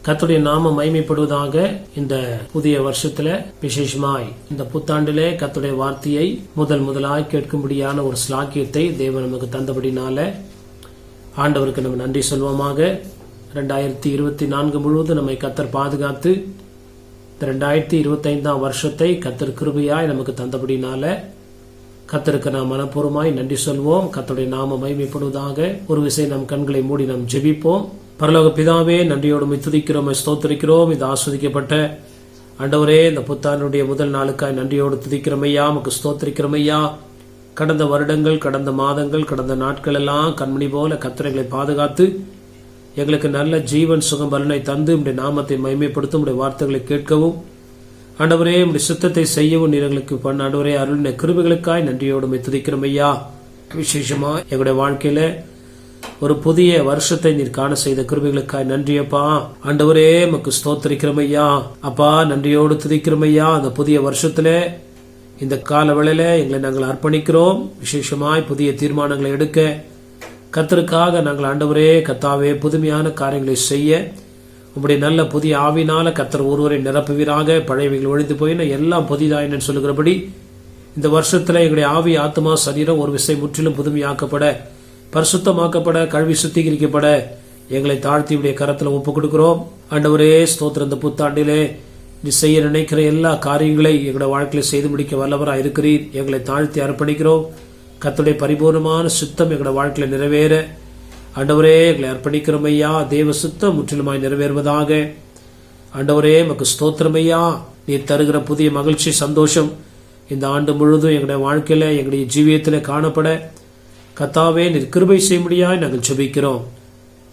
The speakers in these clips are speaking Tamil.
கர்த்தருடைய நாம மகிமைப்படுவதாக. இந்த புதிய வருஷத்துல விசேஷமாய் இந்த புத்தாண்டிலே கர்த்தருடைய வார்த்தையை முதலாய் கேட்கும்படியான ஒரு ஸ்லாக்கியத்தை தேவன் நமக்கு தந்தபடினால ஆண்டவருக்கு நம்ம நன்றி சொல்வோமாக. 2024 முழுவதும் நம்மை கர்த்தர் பாதுகாத்து 2025 வருஷத்தை கர்த்தர் கிருபையாய் நமக்கு தந்தபடினால கர்த்தருக்கு நாம் மனப்பூர்வமாய் நன்றி சொல்வோம். கர்த்தருடைய நாம மகிமைப்படுவதாக. ஒரு விஷயம் நம் கண்களை மூடி நாம் ஜெபிப்போம். பரலோக பிதாவே, நன்றியோடு துதிக்கிறோம், ஸ்தோத்திரிக்கிறோம். இது ஆஸ்வதிக்கப்பட்ட ஆண்டவரே, இந்த புத்தாண்டுடைய முதல் நாளுக்காய் நன்றியோடு துதிக்கிறோம் ஐயா, நமக்கு ஸ்தோத்திரிக்கிறோம் ஐயா. கடந்த வருடங்கள், கடந்த மாதங்கள், கடந்த நாட்கள் எல்லாம் கண்மணி போல கர்த்தர்களை பாதுகாத்து எங்களுக்கு நல்ல ஜீவன் சுகம் பலனை தந்து உடைய நாமத்தை மகிமைப்படுத்தும் உடைய வார்த்தைகளை கேட்கவும் ஆண்டவரே உடைய சுத்தத்தை செய்யவும் நீர் எங்களுக்கு ஆண்டவரே அருளின கிருபைகளுக்காய் நன்றியோடு துதிக்கிறோம் ஐயா. விசேஷமா எங்களுடைய வாழ்க்கையில ஒரு புதிய வருஷத்தை நீர் காண செய்த கிருபைகளுக்காய் நன்றியப்பா. ஆண்டவரே உமக்கு ஸ்தோத்திரிக்கிறோம் ஐயா. அப்பா, நன்றியோடு துதிக்கிறோம் ஐயா. அந்த புதிய வருஷத்துல இந்த கால வேளையில எங்களை நாங்கள் அர்ப்பணிக்கிறோம். விசேஷமாய் புதிய தீர்மானங்களை எடுக்க கர்த்தருக்காக நாங்கள் ஆண்டவரே கர்த்தாவே புதுமையான காரியங்களை செய்ய உங்களுடைய நல்ல புதிய ஆவினால கர்த்தர் ஒருவரை நிரப்புவீராக. பழையவைகள் ஒழிந்து போயின எல்லாம் புதிதாயின்னு சொல்லுகிறபடி இந்த வருஷத்துல எங்களுடைய ஆவி, ஆத்மா, சரீரம் ஒரு விசை முற்றிலும் புதுமையாக்கப்பட, பரிசுத்தமாக்கப்பட, கல்வி சுத்திகரிக்கப்பட எங்களை தாழ்த்தி உடைய கரத்துல ஒப்பு கொடுக்கிறோம். ஆண்டவரே ஸ்தோத்திரம். இந்த புத்தாண்டிலே நீ செய்ய நினைக்கிற எல்லா காரியங்களை எங்களுடைய வாழ்க்கையில செய்து முடிக்க வல்லவராக இருக்கிறீர். எங்களை தாழ்த்தி அர்ப்பணிக்கிறோம். கர்த்தருடைய பரிபூர்ணமான சித்தம் எங்களுடைய வாழ்க்கையில நிறைவேற ஆண்டவரே எங்களை அர்ப்பணிக்கிறோம் ஐயா. தேவ சித்தம் முற்றிலுமாய் நிறைவேறுவதாக. ஆண்டவரே உமக்கு ஸ்தோத்திரம் ஐயா. நீர் தருகிற புதிய மகிழ்ச்சி, சந்தோஷம் இந்த ஆண்டு முழுவதும் எங்களுடைய வாழ்க்கையில எங்களுடைய ஜீவியத்தில காணப்பட கர்த்தாவே நீர் கிருபை செய்யும்படியாய் நாங்கள் ஜெபிக்கிறோம்.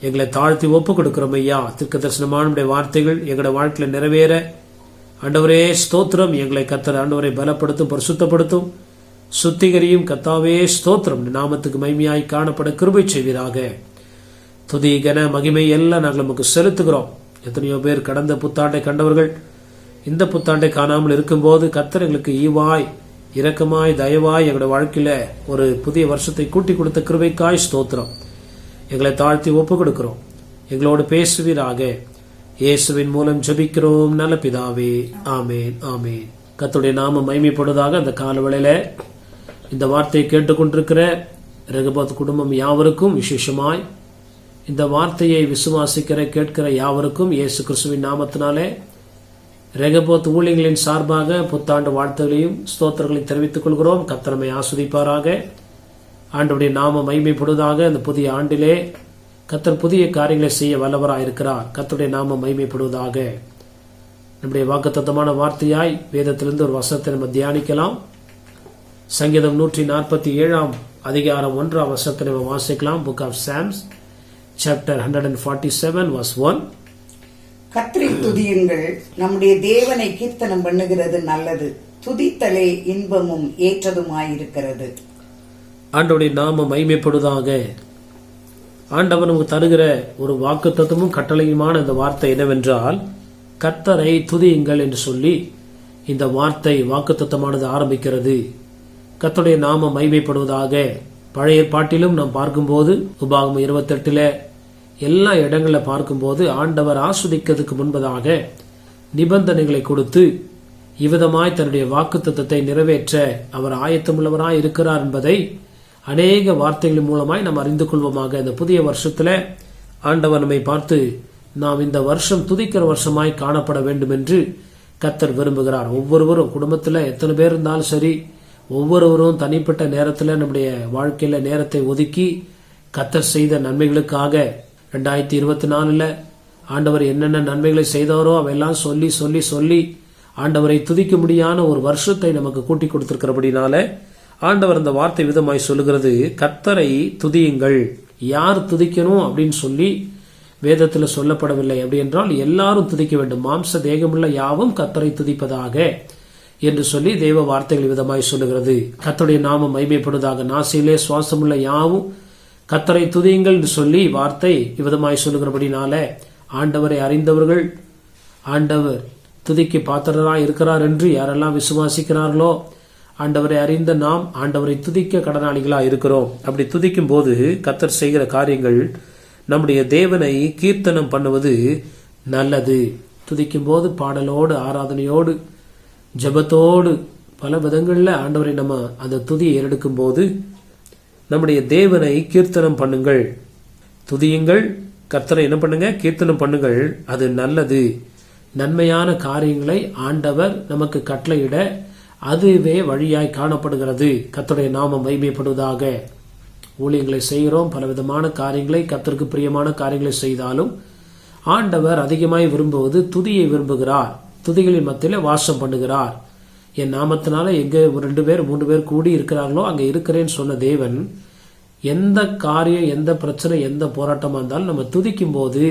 எங்களை தாழ்த்தி ஒப்பு கொடுக்கிறோம் ஐயா. தீர்க்கதரிசனமான வார்த்தைகள் எங்களுடைய வாழ்க்கையில நிறைவேற ஆண்டவரே ஸ்தோத்திரம். எங்களை கர்த்தர் ஆண்டவரை பலப்படுத்தும், பரிசுத்தப்படுத்தும், சுத்திகரியும். கர்த்தாவே ஸ்தோத்திரம். நாமத்துக்கு மகிமையாய் காணப்பட கிருபை செய்வீராக. துதி, கன, மகிமை எல்லாம் நாங்கள் நமக்கு செலுத்துகிறோம். எத்தனையோ பேர் கடந்த புத்தாண்டை கண்டவர்கள் இந்த புத்தாண்டை காணாமல் இருக்கும்போது கர்த்தர் எங்களுக்கு ஈவாய், இரக்கமாய், தயவாய் எங்களுடைய வாழ்க்கையில ஒரு புதிய வருஷத்தை கூட்டி கொடுத்த கிருபைக்காய் ஸ்தோத்திரம். எங்களை தாழ்த்தி ஒப்பு கொடுக்கிறோம். எங்களோடு பேசுவீராக. இயேசுவின் மூலம் ஜெபிக்கிறோம் நல்ல பிதாவே, ஆமேன், ஆமேன். கர்த்தருடைய நாம மகிமைப்படுவதாக. அந்த காலவேளையில இந்த வார்த்தையை கேட்டுக்கொண்டிருக்கிற ரெகோபோத் குடும்பம் யாவருக்கும், விசேஷமாய் இந்த வார்த்தையை விசுவாசிக்கிற கேட்கிற யாவருக்கும் இயேசு கிறிஸ்துவின் நாமத்தினாலே ரெகோபோத் ஊழியர்களின் சார்பாக புத்தாண்டு வாழ்த்துகளையும் ஸ்தோத்திரங்களையும் தெரிவித்துக் கொள்கிறோம். கர்த்தரை ஆஸ்வதிப்பாராக. ஆண்டவருடைய நாம மகிமைப்படுவதாக. இந்த புதிய ஆண்டிலே கர்த்தர் புதிய காரியங்களை செய்ய வல்லவராக இருக்கிறார். கர்த்தருடைய நாம மகிமைப்படுவதாக. நம்முடைய வாக்குத்தத்தமான வார்த்தையாய் வேதத்திலிருந்து ஒரு வசனத்தை நம்ம தியானிக்கலாம். சங்கீதம் 147 அதிகாரம் 1 வசனத்தை நம்ம வாசிக்கலாம். Book of Psalms chapter 147 verse 1. கர்த்தரை துதியுங்கள், நம்முடைய தேவனை கீர்த்தனம் பண்ணுகிறது நல்லது, துதித்தலே இன்பமும் ஏற்றதுமாயிருக்கிறது. ஆண்டவருடைய நாம மகிமைப்படுவதாக. ஆண்டவர் நமக்கு தருகிற ஒரு வாக்குத்தத்தமும் கட்டளையுமான இந்த வார்த்தை என்னவென்றால், கர்த்தரை துதியுங்கள் என்று சொல்லி இந்த வார்த்தை வாக்குத்தத்தமானது ஆரம்பிக்கிறது. கர்த்தருடைய நாம மகிமைப்படுவதாக. பழைய பாட்டிலும் நாம் பார்க்கும்போது உபாகமம் 28 எல்லா இடங்களை பார்க்கும்போது ஆண்டவர் ஆஸ்வதிக்கிறதுக்கு முன்பதாக நிபந்தனைகளை கொடுத்து இவ்விதமாய் தன்னுடைய வாக்குத்தத்தத்தை நிறைவேற்ற அவர் ஆயத்தமுள்ளவராய் இருக்கிறார் என்பதை அநேக வார்த்தைகளின் மூலமாய் நாம் அறிந்து கொள்வோமாக. இந்த புதிய வருஷத்துல ஆண்டவர் நம்மை பார்த்து நாம் இந்த வருஷம் துதிக்கிற வருஷமாய் காணப்பட வேண்டும் என்று கர்த்தர் விரும்புகிறார். ஒவ்வொருவரும் குடும்பத்துல எத்தனை பேர் இருந்தாலும் சரி, ஒவ்வொருவரும் தனிப்பட்ட நேரத்துல நம்முடைய வாழ்க்கையில நேரத்தை ஒதுக்கி கர்த்தர் செய்த நன்மைகளுக்காக 2024 ஆண்டவர் என்னென்ன நன்மைகளை செய்தவரோ அவையெல்லாம் சொல்லி சொல்லி சொல்லி ஆண்டவரை துதிக்க முடியாத ஒரு வருஷத்தை நமக்கு கூட்டி கொடுத்திருக்கிறபடினால ஆண்டவர் அந்த வார்த்தை விதமாய் சொல்லுகிறது, கர்த்தரை துதியுங்கள். யார் துதிக்கணும் அப்படின்னு சொல்லி வேதத்துல சொல்லப்படவில்லை. அப்படி என்றால் எல்லாரும் துதிக்க வேண்டும். மாம்ச தேகமுள்ள யாவும் கர்த்தரை துதிப்பதாக என்று சொல்லி தேவ வார்த்தைகள் விதமாய் சொல்லுகிறது. கர்த்தருடைய நாமம் மகிமைப்படுவதாக. நாசியிலே சுவாசமுள்ள யாவும் கர்த்தரை துதியுங்கள் என்று சொல்லி வார்த்தை விதமாய் சொல்லுகிறபடினால ஆண்டவரை அறிந்தவர்கள், ஆண்டவர் துதிக்கு பாத்திரராய் இருக்கிறார் என்று யாரெல்லாம் விசுவாசிக்கிறார்களோ ஆண்டவரை அறிந்த நாம் ஆண்டவரை துதிக்க கடனாளிகளா இருக்கிறோம். அப்படி துதிக்கும் போது கர்த்தர் செய்கிற காரியங்கள், நம்முடைய தேவனை கீர்த்தனம் பண்ணுவது நல்லது. துதிக்கும் போது பாடலோடு, ஆராதனையோடு, ஜெபத்தோடு, பல விதங்கள்ல ஆண்டவரை நம்ம அந்த துதியை ஏறெடுக்கும் போது நம்முடைய தேவனை கீர்த்தனம் பண்ணுங்கள். துதியுங்கள், கர்த்தரை என்ன பண்ணுங்க, கீர்த்தனம் பண்ணுங்கள். அது நல்லது. நன்மையான காரியங்களை ஆண்டவர் நமக்கு கட்டளையிட அதுவே வழியாய் காணப்படுகிறது. கர்த்தருடைய நாமம் மகிமைப்படுவதாக. ஊழியங்களை செய்கிறோம், பலவிதமான காரியங்களை, கர்த்தருக்கு பிரியமான காரியங்களை செய்தாலும் ஆண்டவர் அதிகமாய் விரும்புவது துதியை விரும்புகிறார். துதிகளின் மத்தியில வாசம் பண்ணுகிறார். என் நாமத்தினால எங்க 2 பேர் 3 பேர் கூடி இருக்கிறார்களோ அங்க இருக்கிறேன்னு சொன்ன தேவன், எந்த காரியம், எந்த பிரச்சனை, எந்த போராட்டமா இருந்தாலும் நம்ம துதிக்கும் போது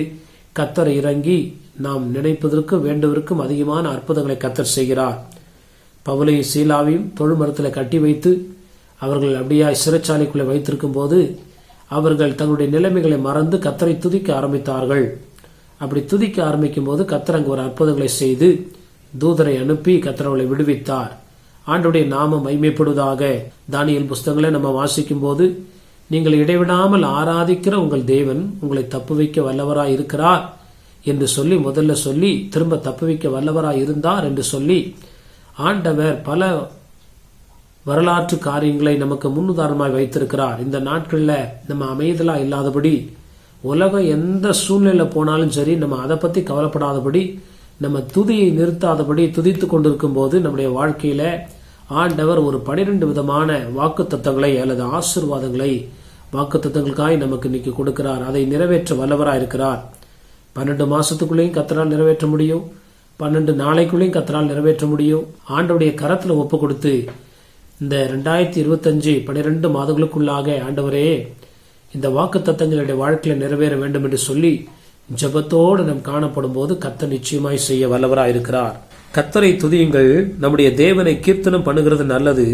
கர்த்தர் இறங்கி நாம் நினைப்பதற்கும் வேண்டுவதற்கும் அதிகமான அற்புதங்களை கர்த்தர் செய்கிறார். பவுலையும் சீலாவையும் தொழுமரத்தில் கட்டி வைத்து அவர்கள் அப்படியே சிறைச்சாலைக்குள்ளே வைத்திருக்கும் போது அவர்கள் தங்களுடைய நிலைமைகளை மறந்து கர்த்தரை துதிக்க ஆரம்பித்தார்கள். அப்படி துதிக்க ஆரம்பிக்கும் போது கர்த்தர் அங்கு ஒரு அற்புதங்களை செய்து தூதரை அனுப்பி கர்த்தர் அவளை விடுவித்தார். ஆண்டவருடைய நாமம் மகிமைப்படுவதாக. தானியேல் புஸ்தகங்களை நம்ம வாசிக்கும் போது, நீங்கள் இடைவிடாமல் ஆராதிக்கிற உங்கள் தேவன் உங்களை தப்பு வைக்க வல்லவராய் இருக்கிறார் என்று சொல்லி முதல்ல சொல்லி, திரும்ப தப்பு வைக்க வல்லவராய் இருந்தார் என்று சொல்லி ஆண்டவர் பல வரலாற்று காரியங்களை நமக்கு முன்னுதாரணமாய் வைத்திருக்கிறார். இந்த நாட்கள்ல நம்ம அமைதலா இல்லாதபடி, உலகம் எந்த சூழ்நிலை போனாலும் சரி நம்ம அதை பத்தி கவலைப்படாதபடி, நம்ம துதியை நிறுத்தாதபடி துதித்துக் கொண்டிருக்கும் போது நம்முடைய வாழ்க்கையில ஆண்டவர் ஒரு 12 விதமான வாக்கு தத்தங்களை அல்லது ஆசீர்வாதங்களை வாக்கு தத்தங்களுக்காய் நமக்கு இன்னைக்கு கொடுக்கிறார். அதை நிறைவேற்ற வல்லவராய் இருக்கிறார். 12 மாசத்துக்குள்ளேயும் கர்த்தரால் நிறைவேற்ற முடியும். 12 நாளைக்குள்ளேயும் கர்த்தரால் நிறைவேற்ற முடியும். ஆண்டவருடைய கரத்துல ஒப்பு கொடுத்து இந்த 2025 12 மாதங்களுக்குள்ளாக ஆண்டவரே இந்த வாக்கு தத்தங்களுடைய வாழ்க்கையில நிறைவேற வேண்டும் என்று சொல்லி ஜெபத்தோடு நாம் காணப்படும் போது கர்த்தர் நிச்சயமாய் செய்ய வல்லவராய் இருக்கிறார். கர்த்தரை துதியுங்கள், நம்முடைய தேவனை கீர்த்தனம் பண்ணுகிறது நல்லது.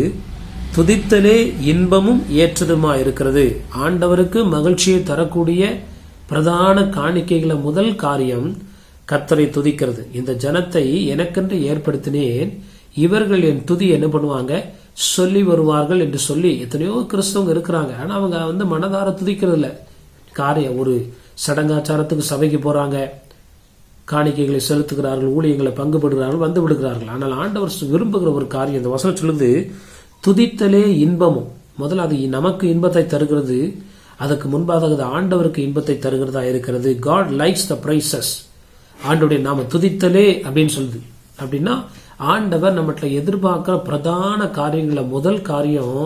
துதித்தலே இன்பமும் ஏற்றதுமா இருக்கிறது. ஆண்டவருக்கு மகிழ்ச்சியை தரக்கூடிய பிரதான காணிக்கைகள முதல் காரியம் கர்த்தரை துதிக்கிறது. இந்த ஜனத்தை எனக்கென்று ஏற்படுத்தினேன், இவர்கள் என் துதி என்ன பண்ணுவாங்க, சொல்லி வருவார்கள் என்று சொல்லி எத்தனையோ கிறிஸ்தவங்க இருக்கிறாங்க. ஆனா அவங்க மனதார துதிக்கிறது இல்ல. காரியம் ஒரு சடங்காச்சாரத்துக்கு சபைக்கு போறாங்க, காணிக்கைகளை செலுத்துகிறார்கள், ஊழியங்களை பங்குபடுகிறார்கள், வந்து விடுகிறார்கள். ஆனால் ஆண்டவர் விரும்புகிற ஒரு காரியம், இந்த வசனம் சொல்லுது, துதித்தலே இன்பமும். முதல்ல அது நமக்கு இன்பத்தை தருகிறது, அதுக்கு முன்பாக அது ஆண்டவருக்கு இன்பத்தை தருகிறதா இருக்கிறது. God likes the praises. ஆண்டவருடைய நாம துதித்தலே அப்படின்னு சொல்லுது. அப்படின்னா ஆண்டவர் நம்மகிட்ட எதிர்பார்க்கிற பிரதான காரியங்கள முதல் காரியம்,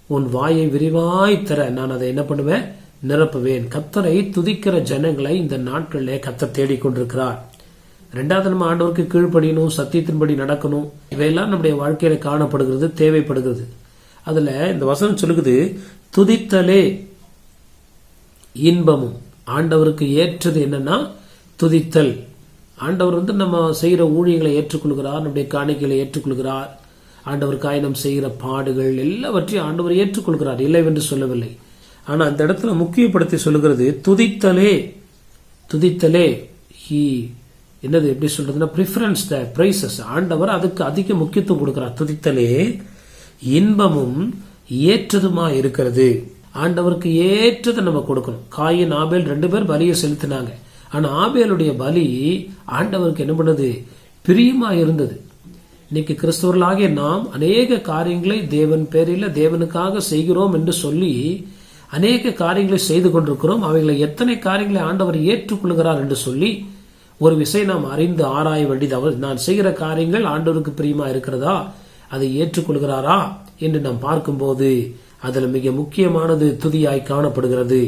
உன் வாயை விரிவாய் தர நான் அதை என்ன பண்ணுவேன், நிரப்புவேன். கர்த்தரை துதிக்கிற ஜனங்களை இந்த நாட்களிலே கர்த்தர் தேடிக்கொண்டிருக்கிறார். 2வது நம்ம ஆண்டவருக்கு கீழ்ப்படியணும், சத்தியத்தின்படி நடக்கணும். இவையெல்லாம் நம்முடைய வாழ்க்கையில காணப்படுகிறது, தேவைப்படுகிறது. அதுல இந்த வசனம் சொல்லுகிறது, துதித்தலே இன்பமும். ஆண்டவருக்கு ஏற்றது என்னன்னா துதித்தல். ஆண்டவர் நம்ம செய்கிற ஊழியங்களை ஏற்றுக்கொள்கிறார், நம்முடைய காணிக்கைகளை ஏற்றுக்கொள்கிறார். ஆண்டவருக்காய் நாம் செய்கிற பாடுகள் எல்லாவற்றையும் ஆண்டவர் ஏற்றுக்கொள்கிறார், இல்லை என்று சொல்லவில்லை. ஆனா அந்த இடத்துல முக்கியப்படுத்தி சொல்லுகிறது துதித்தலே. துதித்தலே என்னது, எப்படி சொல்றதுன்னா ப்ரிஃபரன்ஸ் த பிரைசஸ். ஆண்டவர் அதுக்கு அதிக முக்கியத்துவம் கொடுக்கிறார். துதித்தலே இன்பமும் ஏற்றதுமா இருக்கிறது. ஆண்டவருக்கு ஏற்றதை நம்ம கொடுக்கணும். காயின் ஆபேல் 2 பேர் பலியை செலுத்தினாங்க. ஆனா ஆபேலுடைய பலி ஆண்டவருக்கு என்ன பண்ணது, பிரியமா இருந்தது. இன்னைக்கு கிறிஸ்தவர்களாகிய நாம் அநேக காரியங்களை தேவன் பேரில் தேவனுக்காக செய்கிறோம் என்று சொல்லி அநேக காரியங்களை செய்து கொண்டிருக்கிறோம். அவைகளை எத்தனை காரியங்களை ஆண்டவர் ஏற்றுக்கொள்கிறார் என்று சொல்லி ஒரு விஷயம் நாம் அறிந்து ஆராய வேண்டியது. நான் செய்கிற காரியங்கள் ஆண்டவருக்கு பிரியமா இருக்கிறதா, அதை ஏற்றுக்கொள்கிறாரா என்று நாம் பார்க்கும்போது அதுல மிக முக்கியமானது துதியாய் காணப்படுகிறது.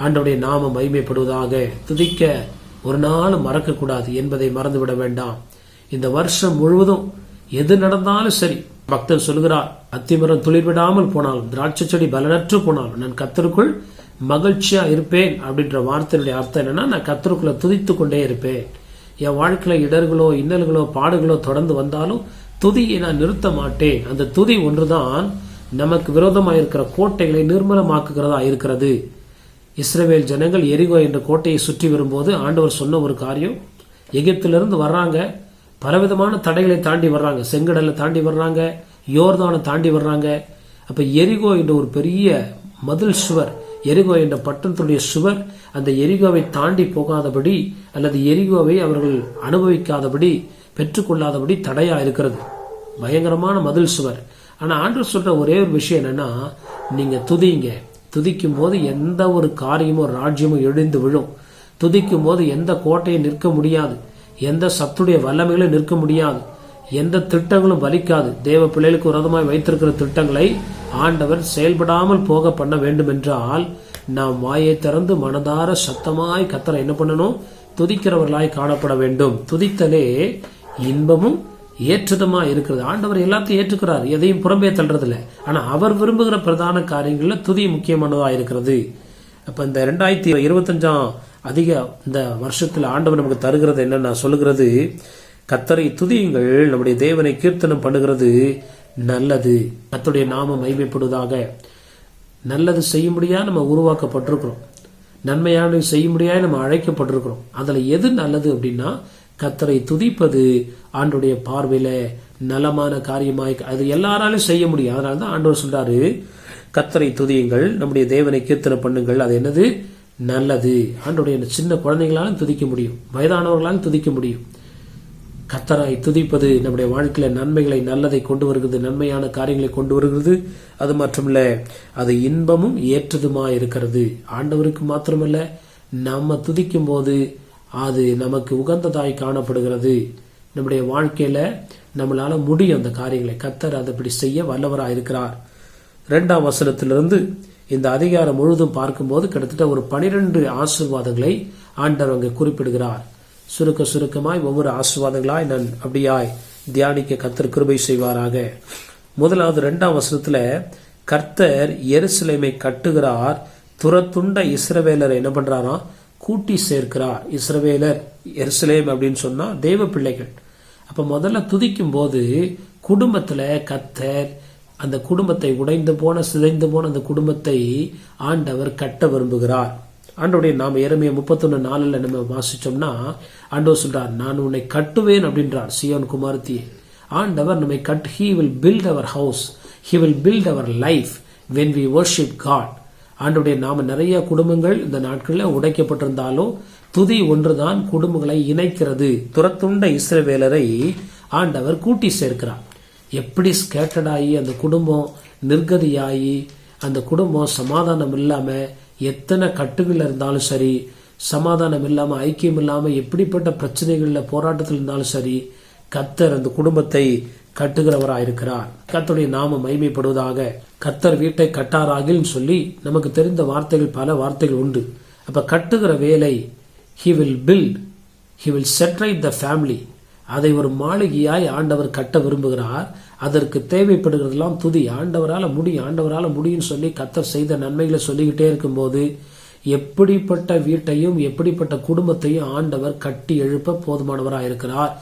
ஆண்டவருடைய நாமம் மகிமைப்படுவதாக. துதிக்க ஒரு நாளும் மறக்க கூடாது என்பதை மறந்துவிட வேண்டாம். இந்த வருஷம் முழுவதும் எது நடந்தாலும் சரி, பக்தன் சொல்கிறார், அத்திமரம் துளிர்விடாமல் போனாலும் திராட்சை செடி பலனற்று போனாலும் நான் கர்த்தருக்குள் மகிழ்ச்சியா இருப்பேன். அப்படின்ற வார்த்தையுடைய அர்த்தம் என்னன்னா, நான் கர்த்தருக்குள்ள துதித்து கொண்டே இருப்பேன். என் வாழ்க்கையில இடர்களோ இன்னல்களோ பாடுகளோ தொடர்ந்து வந்தாலும் துதியை நான் நிறுத்த மாட்டேன். அந்த துதி ஒன்றுதான் நமக்கு விரோதமாக இருக்கிற கோட்டைகளை நிர்மலமாக்குகிறதா இருக்கிறது. இஸ்ரவேல் ஜனங்கள் எரிகோ என்ற கோட்டையை சுற்றி வரும்போது ஆண்டவர் சொன்ன ஒரு காரியம், எகிப்திலிருந்து வர்றாங்க, பலவிதமான தடைகளை தாண்டி வர்றாங்க, செங்கடலை தாண்டி வர்றாங்க, யோர்தானை தாண்டி வர்றாங்க. அப்ப எரிகோ என்ற ஒரு பெரிய மதில் சுவர் எரிகோ என்ற பட்டணத்துடைய சுவர் அந்த எரிகோவை தாண்டி போகாதபடி அல்லது எரிகோவை அவர்கள் அனுபவிக்காதபடி பெற்றுக்கொள்ளாதபடி தடையா இருக்கிறது. பயங்கரமான மதில் சுவர். ஆனா ஆண்டவர் சொல்ற ஒரே ஒரு விஷயம் என்னன்னா, நீங்க துதிங்க. துதிக்கும் போது எந்த ஒரு காரியமும் ராஜ்யமும் எழுந்து விழும். துதிக்கும் போது எந்த கோட்டையும் நிற்க முடியாது, எந்த சத்துடைய வல்லமைகளும் நிற்க முடியாது, எந்த திட்டங்களும் பலிக்காது. தேவ பிள்ளைகளுக்கு விரோதமாய் வைத்திருக்கிற திட்டங்களை ஆண்டவர் செயல்படாமல் போக பண்ண வேண்டும் என்றால் நாம் வாயை திறந்து மனதார சத்தமாய் கர்த்தரை என்ன பண்ணணும்? துதிக்கிறவர்களாய் காணப்பட வேண்டும். துதித்தலே இன்பமும் ஏற்றதுமா இருக்கிறது. ஆண்டவர் எல்லாத்தையும் ஏற்றுக்கிறார், எதையும் புறம்பே தள்ளுறதில்ல. ஆனா அவர் விரும்புகிற பிரதான காரியங்கள்ல துதி முக்கியமானதா இருக்கிறது. அப்ப இந்த 2025 அதிக இந்த வருஷத்துல ஆண்டவர் நமக்கு தருகிறது என்னன்னா சொல்லுகிறது, கர்த்தரை துதியுங்கள், நம்முடைய தேவனை கீர்த்தனம் பண்ணுகிறது நல்லது. கர்த்தருடைய நாமம் மகிமைப்படுவதாக. நல்லது செய்யும்படியா நம்ம உருவாக்கப்பட்டிருக்கிறோம், நன்மையான செய்யும்படியா நம்ம அழைக்கப்பட்டிருக்கிறோம். அதுல எது நல்லது அப்படின்னா கர்த்தரை துதிப்பது ஆண்டவருடைய பார்வையில நலமான காரியமாய் அது எல்லாராலும் செய்ய முடியும். அதனாலதான் ஆண்டவர் சொல்றாரு, கர்த்தரை துதியுங்கள், நம்முடைய தேவனை கீர்த்தனை பண்ணுங்கள், அது என்னது? நல்லது. ஆண்டவருடைய சின்ன குழந்தைகளாலும் துதிக்க முடியும், வயதானவர்களாலும் துதிக்க முடியும். கர்த்தரை துதிப்பது நம்முடைய வாழ்க்கையில நன்மைகளை நல்லதை கொண்டு வருகிறது, நன்மையான காரியங்களை கொண்டு வருகிறது. அது மட்டுமல்ல, அது இன்பமும் ஏற்றதுமா இருக்கிறது. ஆண்டவருக்கு மாத்திரமல்ல, நம்ம துதிக்கும் போது அது நமக்கு உகந்ததாய் காணப்படுகிறது. நம்முடைய வாழ்க்கையில நம்மளால முடியும் அந்த காரியங்களை. கர்த்தர் அதை செய்ய வல்லவராக இருக்கிறார். 2ஆம் வசனத்திலிருந்து இந்த அதிகாரம் முழுதும் பார்க்கும்போது கிட்டத்தட்ட ஒரு 12 ஆசீர்வாதங்களை ஆண்டவர் அங்கு குறிப்பிடுகிறார். சுருக்கமாய் ஒவ்வொரு ஆசீர்வாதங்களாய் நான் அப்படியாய் தியானிக்க கர்த்தர் கிருபை செய்வாராக. முதலாவது 2ஆம் வசனத்துல கர்த்தர் எருசலேமை கட்டுகிறார், துரத்துண்ட இஸ்ரவேலரை என்ன பண்றாராம்? கூட்டி சேர்க்கிறார். இஸ்ரவேலர், எருசலேம் அப்படின்னு சொன்னா தேவ பிள்ளைகள். அப்ப முதல்ல துதிக்கும் போது குடும்பத்துல கர்த்தர் அந்த குடும்பத்தை உடைந்து போன சிதைந்து போன அந்த குடும்பத்தை ஆண்டவர் கட்ட விரும்புகிறார். ஆண்டவருடைய நாம எரேமியா 31:4 நம்ம வாசிச்சோம்னா ஆண்டவர் சொல்றார், நான் உன்னை கட்டுவேன் அப்படின்றார் சீயோன் குமாரத்தியே. ஆண்டவர் நம்மை cut he will build our house, he will build our life when we worship God. ஆண்டவருடைய நாம நிறைய குடும்பங்கள் இந்த நாட்களில் உடைக்கப்பட்டிருந்தாலும் துதி ஒன்றுதான் குடும்பங்களை இணைக்கிறது. துரத்துண்ட இஸ்ரவேலரை ஆண்டவர் கூட்டி சேர்க்கிறார். எப்படி ஸ்கேட்டர்டாகி அந்த குடும்பம் நிர்கதியாகி அந்த குடும்பம் சமாதானம் இல்லாம எத்தனை கட்டுகள் இருந்தாலும் சரி, சமாதானம் இல்லாம ஐக்கியம் இல்லாம எப்படிப்பட்ட பிரச்சனைகள்ல போராட்டத்தில் இருந்தாலும் சரி, கர்த்தர் அந்த குடும்பத்தை கட்டுகிறவராயிருக்கிறார். கர்த்தருடைய நாமம் மகிமைப்படுவதாக. கர்த்தர் வீட்டை கட்டாராகில் சொல்லி நமக்கு தெரிந்த வார்த்தைகள் பல வார்த்தைகள் உண்டு. அப்ப கட்டுகிற வேலை he will build, he will set right the family. அதை ஒரு மாளிகையாய் ஆண்டவர் கட்ட விரும்புகிறார். அதற்கு தேவைப்படுகிறதெல்லாம் துதி. ஆண்டவரால முடியும் சொல்லி கர்த்தர் செய்த நன்மைகளை சொல்லிக்கிட்டே இருக்கும்போது எப்படிப்பட்ட வீட்டையும் எப்படிப்பட்ட குடும்பத்தையும் ஆண்டவர் கட்டி எழுப்ப போதுமானவராக இருக்கிறார்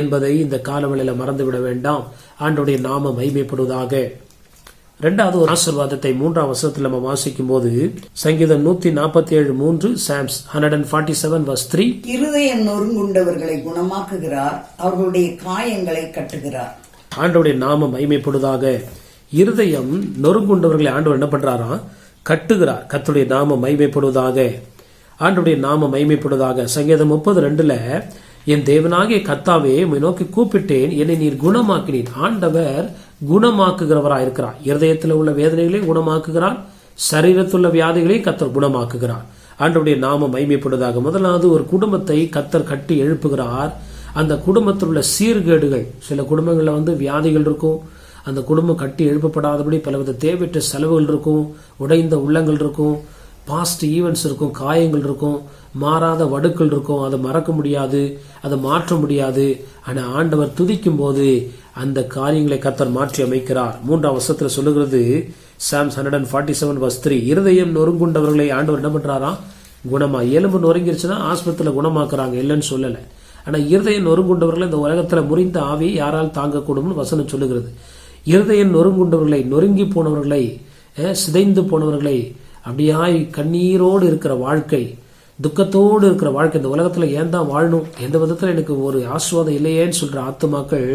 என்பதை இந்த காலவெளியில மறந்துவிட வேண்டாம். ஆண்டவருடைய நாமம் மகிமைப்படுவதாக. 2வது ஒரு ஆசீர்வாதத்தை 3ஆம் வசனத்தில் நம்ம வாசிக்கும் போது சங்கீதம் 147:3, Psalms 147:3, இருதயம் நொறுங்குண்டவர்களை குணமாக்குகிறார், அவர்களுடைய காயங்களை கட்டுகிறார். ஆண்டவருடைய நாமம் மகிமைப்படுவதாக. இருதயம் நொறுங்குண்டவர்களை ஆண்டவர் என்ன பண்றாராம்? கட்டுகிறார். கர்த்தருடைய நாமம் மகிமைப்படுவதாக. ஆண்டவருடைய நாமம் மகிமைப்படுவதாக. சங்கீதம் 30:2 என் தேவனாகிய கர்த்தாவே உம்மை நோக்கி கூப்பிட்டேன், என்னை நீர் குணமாக்கினீர். ஆண்டவர் குணமாக்குகிறவராக இருக்கிறார். இருதயத்தில் உள்ள வேதனைகளை குணமாக்குகிறார், சரீரத்தில் உள்ள வியாதிகளை கர்த்தர் குணமாக்குகிறார். ஆண்டவருடைய நாமம் மகிமைப்படுவதாக. முதலாவது ஒரு குடும்பத்தை கர்த்தர் கட்டி எழுப்புகிறார். அந்த குடும்பத்தில் உள்ள சீர்கேடுகள், சில குடும்பங்கள்ல வியாதிகள் இருக்கும், அந்த குடும்பம் கட்டி எழுப்பப்படாதபடி பலவித தேவையற்ற செலவுகள் இருக்கும், உடைந்த உள்ளங்கள் இருக்கும், பாஸ்ட் ஈவெண்ட்ஸ் இருக்கும், காயங்கள் இருக்கும், மாறாத வடுக்கள் இருக்கும். அதை மறக்க முடியாது, அதை மாற்ற முடியாது. ஆனா ஆண்டவர் துதிக்கும் போது அந்த காரியங்களை கர்த்தர் மாற்றி அமைக்கிறார். 3ஆம் வசனத்துல சொல்லுகிறது Psalms 147:3, இருதயம் நொறுங்குண்டவர்களை ஆண்டவர் என்ன பண்றாராம்? குணமா. எலும்பு நொறுங்கிருச்சுன்னா ஆஸ்பத்திரியில குணமாக்குறாங்க, இல்லைன்னு சொல்லல. ஆனா இருதயம் நொறுங்குண்டவர்களை இந்த உலகத்துல முறிந்த ஆவியை யாரால் தாங்கக்கூடும்னு வசனம் சொல்லுகிறது. இருதயம் நொறுங்குண்டவர்களை, நொறுங்கி போனவர்களை, சிதைந்து போனவர்களை, அப்படியாய் கண்ணீரோடு இருக்கிற வாழ்க்கை, துக்கத்தோடு இருக்கிற வாழ்க்கை, இந்த உலகத்துல ஏன் தான் வாழணும், எந்த விதத்துல எனக்கு ஒரு ஆசீர்வாதம் இல்லையேன்னு சொல்ற ஆத்துமாக்கள்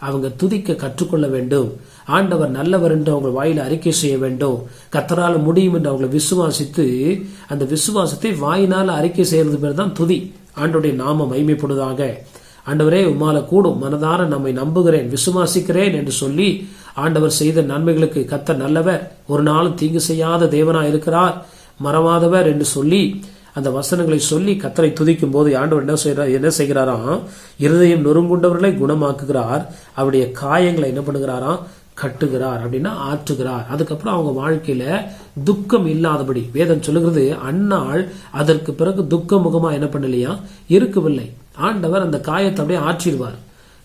அவங்க துதிக்க கற்றுக்கொள்ள வேண்டும். ஆண்டவர் நல்லவர் என்று அவங்க வாயில அறிக்கை செய்ய வேண்டும். கர்த்தரால் முடியும் என்று அவங்களை விசுவாசித்து அந்த விசுவாசத்தை வாயினால அறிக்கை செய்யறது பேர் தான் துதி. ஆண்டவருடைய நாமம் மகிமைப்படுவதாக. ஆண்டவரே உம்மால கூடும், மனதார நம்மை நம்புகிறேன், விசுவாசிக்கிறேன் என்று சொல்லி ஆண்டவர் செய்த நன்மைகளுக்கு கர்த்தர் நல்லவர், ஒரு நாளும் தீங்கு செய்யாத தேவனா இருக்கிறார், மறவாதவர் என்று சொல்லி அந்த வசனங்களை சொல்லி கர்த்தரை துதிக்கும் போது ஆண்டவர் என்ன செய்கிறாராம், இருதயம் நொறுங்குண்டவர்களை குணமாக்குகிறார், அவருடைய காயங்களை என்ன பண்ணுகிறாராம், கட்டுகிறார், அப்படின்னா ஆற்றுகிறார். அதுக்கப்புறம் அவங்க வாழ்க்கையில துக்கம் இல்லாதபடி வேதம் சொல்லுகிறது. அந்நாள் அதற்கு பிறகு துக்க முகமா என்ன பண்ணலையா இருக்கவில்லை. ஆண்டவர் அந்த காயத்தை அப்படியே ஆற்றிடுவார்.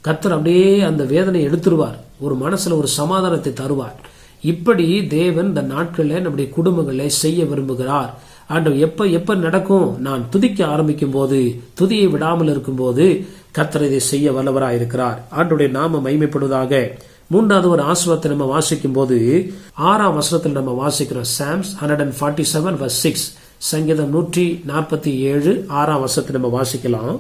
கர்த்தர் அப்படியே அந்த வேதனை எடுத்துருவார், ஒரு மனசுல ஒரு சமாதானத்தை தருவார். இப்படி தேவன் இந்த நாட்களில் நம்முடைய குடும்பங்களை செய்ய விரும்புகிறார். ஆண்டவர் எப்ப நடக்கும், நான் துதிக்க ஆரம்பிக்கும் போது, துதியை விடாமல் இருக்கும் போது கர்த்தர் இதை செய்ய வல்லவராய் இருக்கிறார். ஆண்டவருடைய நாமம் மகிமைப்படுவதாக. மூன்றாவது ஒரு ஆசீர்வாதத்தை நம்ம வாசிக்கும் போது 6ஆம் வசனத்தில் நம்ம வாசிக்கிறோம். Psalms 147 verse 6, சங்கீதம் 147 6ஆம் வசனத்தை நம்ம வாசிக்கலாம்.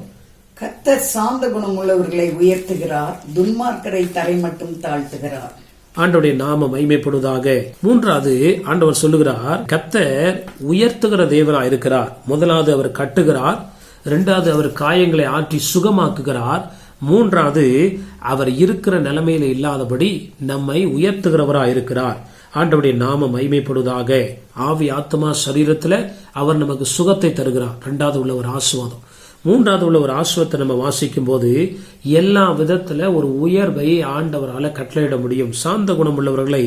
கர்த்தர் சாந்த குணம் உள்ளவர்களை உயர்த்துகிறார், துன்மார்க்கரை தரை மட்டும் தாழ்த்துகிறார். ஆண்டவருடைய நாமம் மகிமைப்படுவதாக. மூன்றாவது ஆண்டவர் சொல்லுகிறார், கர்த்தர் உயர்த்துகிற தேவனா இருக்கிறார். முதலாவது அவர் கட்டுகிறார், இரண்டாவது அவர் காயங்களை ஆற்றி சுகமாக்குகிறார், மூன்றாவது அவர் இருக்கிற நிலைமையில இல்லாதபடி நம்மை உயர்த்துகிறவராய் இருக்கிறார். ஆண்டவருடைய நாமம் மகிமைப்படுவதாக. ஆவி ஆத்மா சரீரத்துல அவர் நமக்கு சுகத்தை தருகிறார். இரண்டாவது உள்ள ஒரு ஆசீர்வாதம். மூன்றாவது உள்ள ஒரு ஆசீர்வாதத்தை நம்ம வாசிக்கும் போது எல்லா விதத்துல ஒரு உயர்வை ஆண்டவரால கட்டளையிட முடியும். சாந்த குணம் உள்ளவர்களை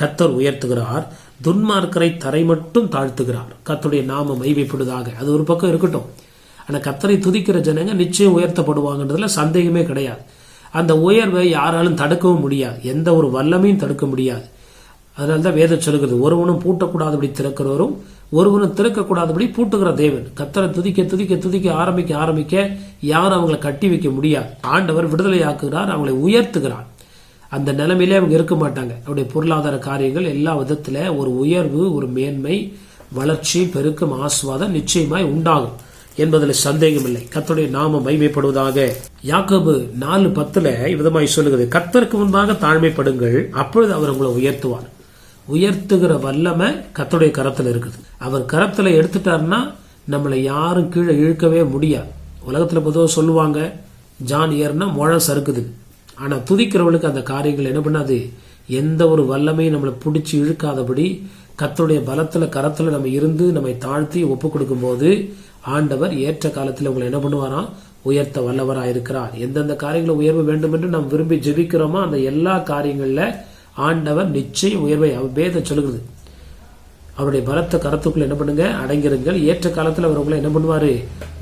கர்த்தர் உயர்த்துகிறார், துன்மார்க்கரை தரை மட்டும் தாழ்த்துகிறார். கர்த்தருடைய நாமம் மகிமைப்படுவதாக. அது ஒரு பக்கம் இருக்கட்டும். ஆனா கர்த்தரை துதிக்கிற ஜனங்க நிச்சயம் உயர்த்தப்படுவாங்கன்றதுல சந்தேகமே கிடையாது. அந்த உயர்வை யாராலும் தடுக்கவும் முடியாது, எந்த ஒரு வல்லமையும் தடுக்க முடியாது. அதனால்தான் வேதம் சொல்லுகிறது, ஒருவனும் பூட்டக்கூடாதபடி திறக்கிறவரும் ஒருவனும் திறக்கக்கூடாதபடி பூட்டுகிற தேவன். கர்த்தரை துதிக்க துதிக்க துதிக்க ஆரம்பிக்க யாரும் அவங்களை கட்டி வைக்க முடியாது. ஆண்டவர் விடுதலை ஆக்குகிறார், அவங்களை உயர்த்துகிறார். அந்த நிலைமையிலே அவங்க இருக்க மாட்டாங்க. அவருடைய பொருளாதார காரியங்கள் எல்லா விதத்துல ஒரு உயர்வு, ஒரு மேன்மை, வளர்ச்சி, பெருக்கம், ஆசீர்வாதம் நிச்சயமாய் உண்டாகும் என்பதில் சந்தேகம் இல்லை. கர்த்தருடைய நாமம் மகிமைப்படுவதாக. யாக்கோபு 4:10 விதமாய் சொல்லுகிறது, கர்த்தருக்கு முன்பாக தாழ்மைப்படுங்கள், அப்பொழுது அவர் உங்களை உயர்த்துவார். உயர்த்துகிற வல்லமை கர்த்தருடைய கரத்துல இருக்குது. அவர் கரத்துல எடுத்துட்டாருன்னா நம்மளை யாரும் கீழே இழுக்கவே முடியாது. உலகத்துல பொதுவாக சொல்லுவாங்க, ஜான் ஏறுனா முழம் சறுக்குது. ஆனா துதிக்கிறவளுக்கு அந்த காரியங்கள் என்ன பண்ணாது, எந்த ஒரு வல்லமையும் நம்மளை பிடிச்சி இழுக்காதபடி கர்த்தருடைய பலத்துல கரத்துல நம்ம இருந்து நம்மை தாழ்த்தி ஒப்பு கொடுக்கும் போது ஆண்டவர் ஏற்ற காலத்தில் உங்களை என்ன பண்ணுவாராம், உயர்த்த வல்லவராக இருக்கிறார். எந்தெந்த காரியங்களை உயர்வு வேண்டும் என்று நாம் விரும்பி ஜெபிக்கிறோமோ அந்த எல்லா காரியங்கள்ல ஆண்டவர் நிச்சயம் உயர்வை வேதம் சொல்லுகிறது. அவருடைய பலத்த கரத்துக்குள்ள என்ன பண்ணுங்க, அடங்கிருங்கள். ஏற்ற காலத்தில் அவர் உங்களை என்ன பண்ணுவாரு,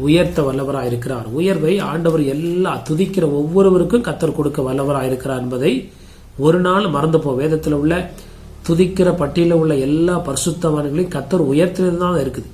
உயர்த்த வல்லவராக இருக்கிறார். உயர்வை ஆண்டவர் எல்லா துதிக்கிற ஒவ்வொருவருக்கும் கர்த்தர் கொடுக்க வல்லவராக இருக்கிறார் என்பதை ஒரு நாள் மறந்து போ. வேதத்தில் உள்ள துதிக்கிற பட்டியலில் உள்ள எல்லா பரிசுத்தவான்களையும் கர்த்தர் உயர்த்தினது தான் இருக்குது.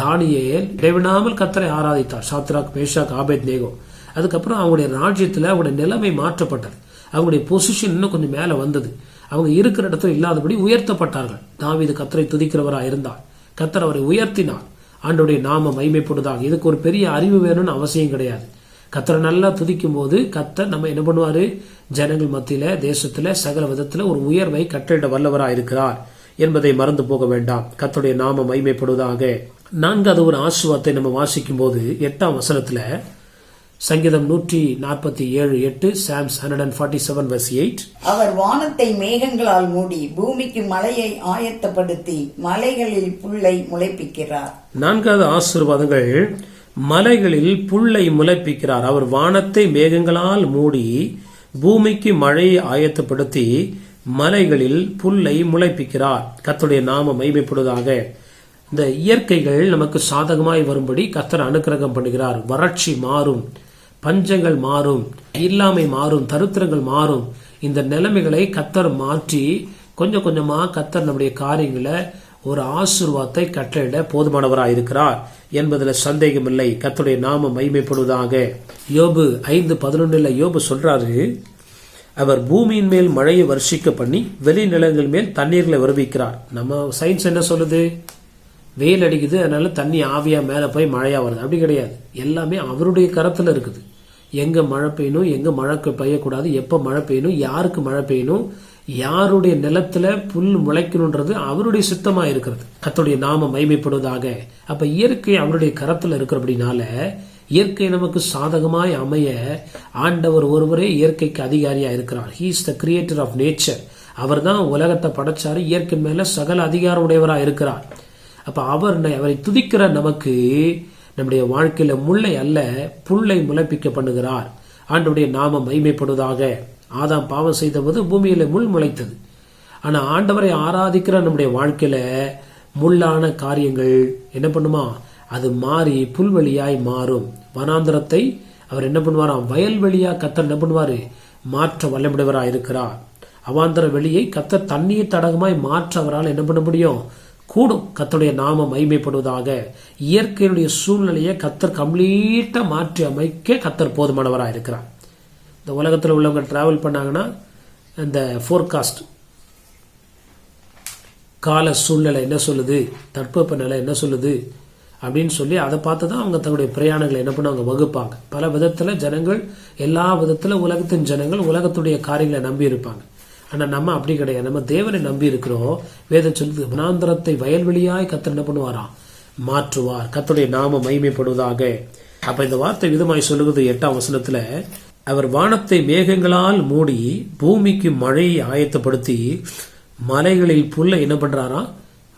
தானியேல் இடைவிடாமல் கர்த்தரை ஆராதித்தார். Shadrach, Meshach, Abednego. அதுக்கப்புறம் அவங்களுடைய ராஜ்யத்துல அவங்களுடைய நிலைமை மாற்றப்பட்டது. அவங்களுடைய பொசிஷன் இன்னும் கொஞ்சம் மேல வந்தது. அவங்க இருக்கிற இடத்துல இல்லாதபடி உயர்த்தப்பட்டார்கள். தாவீது கர்த்தரை துதிக்கிறவராக இருந்தார். கர்த்தர் அவரை உயர்த்தினார். ஆண்டவருடைய நாமம் மகிமைப்படுவதாக. இதுக்கு ஒரு பெரிய அறிவு வேணும்னு அவசியம் கிடையாது. கர்த்தரை நல்லா துதிக்கும் போது கர்த்தர் நம்ம என்ன பண்ணுவாரு, ஜனங்கள் மத்தியில, தேசத்துல, சகல விதத்துல ஒரு உயர்வை கட்டளையிட வல்லவராக இருக்கிறார் என்பதை மறந்து போக வேண்டாம். கர்த்தருடைய நாமம் மகிமைப்படுவதாக. நான்காவது ஒரு ஆசீர்வாதத்தை நம்ம வாசிக்கும் போது 8ஆம் வசனத்துல சங்கீதம் 147:8, Psalms 147 verse 8, அவர் வானத்தை மேகங்களால் மூடி பூமிக்கு மலையை ஆயத்தப்படுத்தி மலைகளில் புல்லை முளைப்பிக்கிறார். நான்காவது ஆசீர்வாதங்கள், மலைகளில் புல்லை முளைப்பிக்கிறார். அவர் வானத்தை மேகங்களால் மூடி பூமிக்கு மழையை ஆயத்தப்படுத்தி மலைகளில் புல்லை முளைப்பிக்கிறார். கர்த்தருடைய நாமம் மகிமைப்படுவதாக. இந்த இயற்கைகள் நமக்கு சாதகமாய் வரும்படி கர்த்தர் அனுக்கிரகம் பண்ணுகிறார். வறட்சி மாறும், பஞ்சங்கள் மாறும், இல்லாமை மாறும், தரித்திரங்கள் மாறும். இந்த நிலைமைகளை கர்த்தர் மாற்றி கொஞ்சம் கொஞ்சமா கர்த்தர் நம்முடைய காரியங்களை ஒரு ஆசீர்வாதத்தை கட்டளையிட போதுமானவராக இருக்கிறார் என்பதில் சந்தேகம் இல்லை. கர்த்தருடைய நாமம் மகிமைப்படுவதாக. யோபு 5:11 யோபு சொல்றாரு, அவர் பூமியின் மேல் மழையை வர்ஷிக்க பண்ணி வெளி நிலங்கள் மேல் தண்ணீர்களை வருவிக்கிறார். நம்ம சயின்ஸ் என்ன சொல்லுது, வெயில் அடிக்குது அதனால தண்ணி ஆவியா மேல போய் மழையா வருது, அப்படி கிடையாது. எல்லாமே அவருடைய கரத்துல இருக்குது. எங்க மழை பெய்யணும், எங்க மழை பெய்யக்கூடாது, எப்ப மழை பெய்யணும், யாருக்கு மழை பெய்யணும், யாருடைய நிலத்துல புல் முளைக்கணும்ன்றது அவருடைய சித்தமா இருக்கிறது. கர்த்தருடைய நாமம் மகிமைப்படுவதாக. அப்ப இயற்கை அவருடைய கரத்துல இருக்கிறபடினால இயற்கை நமக்கு சாதகமாய் அமைய ஆண்டவர் ஒருவரே இயற்கைக்கு அதிகாரியா இருக்கிறார். He is the creator of nature. அவர் தான் உலகத்தை படைச்சாரு, இயற்கை மேல சகல அதிகாரம் உடையவரா இருக்கிறார். அப்ப அவரை துதிக்கிற நமக்கு நம்முடைய வாழ்க்கையில முல்லை அல்ல புல்லை முளைப்பிக்க பண்ணுகிறார். ஆண்டவருடைய நாமம் மகிமைப்படுவதாக. ஆதாம் பாவம் செய்த போது பூமியில முள் முளைத்தது. ஆனா ஆண்டவரை ஆராதிக்கிற நம்முடைய வாழ்க்கையில முள்ளான காரியங்கள் என்ன பண்ணுமா, அது மாறி புல்வெளியாய் மாறும். வனாந்திரத்தை அவர் என்ன பண்ணுவாராம், வயல்வெளியா கர்த்தர் என்ன பண்ணுவாரு, மாற்ற வல்லமுடையவராய் இருக்கிறார். அவாந்தர வெளியை கர்த்தர் தண்ணீர் தடகமாய் மாற்ற அவரால் என்ன பண்ண முடியும், கூடும். கர்த்தருடைய நாமம் மகிமைப்படுவதாக. இயற்கையினுடைய சூழ்நிலையை கர்த்தர் கம்ப்ளீட்டா மாற்றி அமைக்க கர்த்தர் போதுமானவராக இருக்கிறார். இந்த உலகத்தில் உள்ளவங்க டிராவல் பண்ணாங்கன்னா இந்த ஃபோர்காஸ்ட் கால சூழ்நிலை என்ன சொல்லுது, தட்பவெப்ப நிலை என்ன சொல்லுது அப்படின்னு சொல்லி அதை பார்த்து தான் அவங்க தங்களுடைய பிரயாணங்களை என்ன பண்ண அவங்க வகுப்பாங்க. பல விதத்துல ஜனங்கள், எல்லா விதத்துல உலகத்தின் ஜனங்கள் உலகத்துடைய காரியங்களை நம்பி இருப்பாங்க. ஆனா நம்ம அப்படி கிடையாது. நம்ம தேவனை நம்பி இருக்கிறோம். வேதம் சொல்லுது, வனாந்தரத்தை வயல்வெளியாய் கர்த்தர் என்ன பண்ணுவாராம், மாற்றுவார். கர்த்தருடைய நாமம் மகிமைப்படுவதாக. அப்ப இந்த வார்த்தை விதமாய் சொல்லுகிறது 8ஆம் வசனத்துல, அவர் வானத்தை மேகங்களால் மூடி பூமிக்கு மழையை ஆயத்தப்படுத்தி மலைகளில் புல்லை என்ன பண்றாராம்,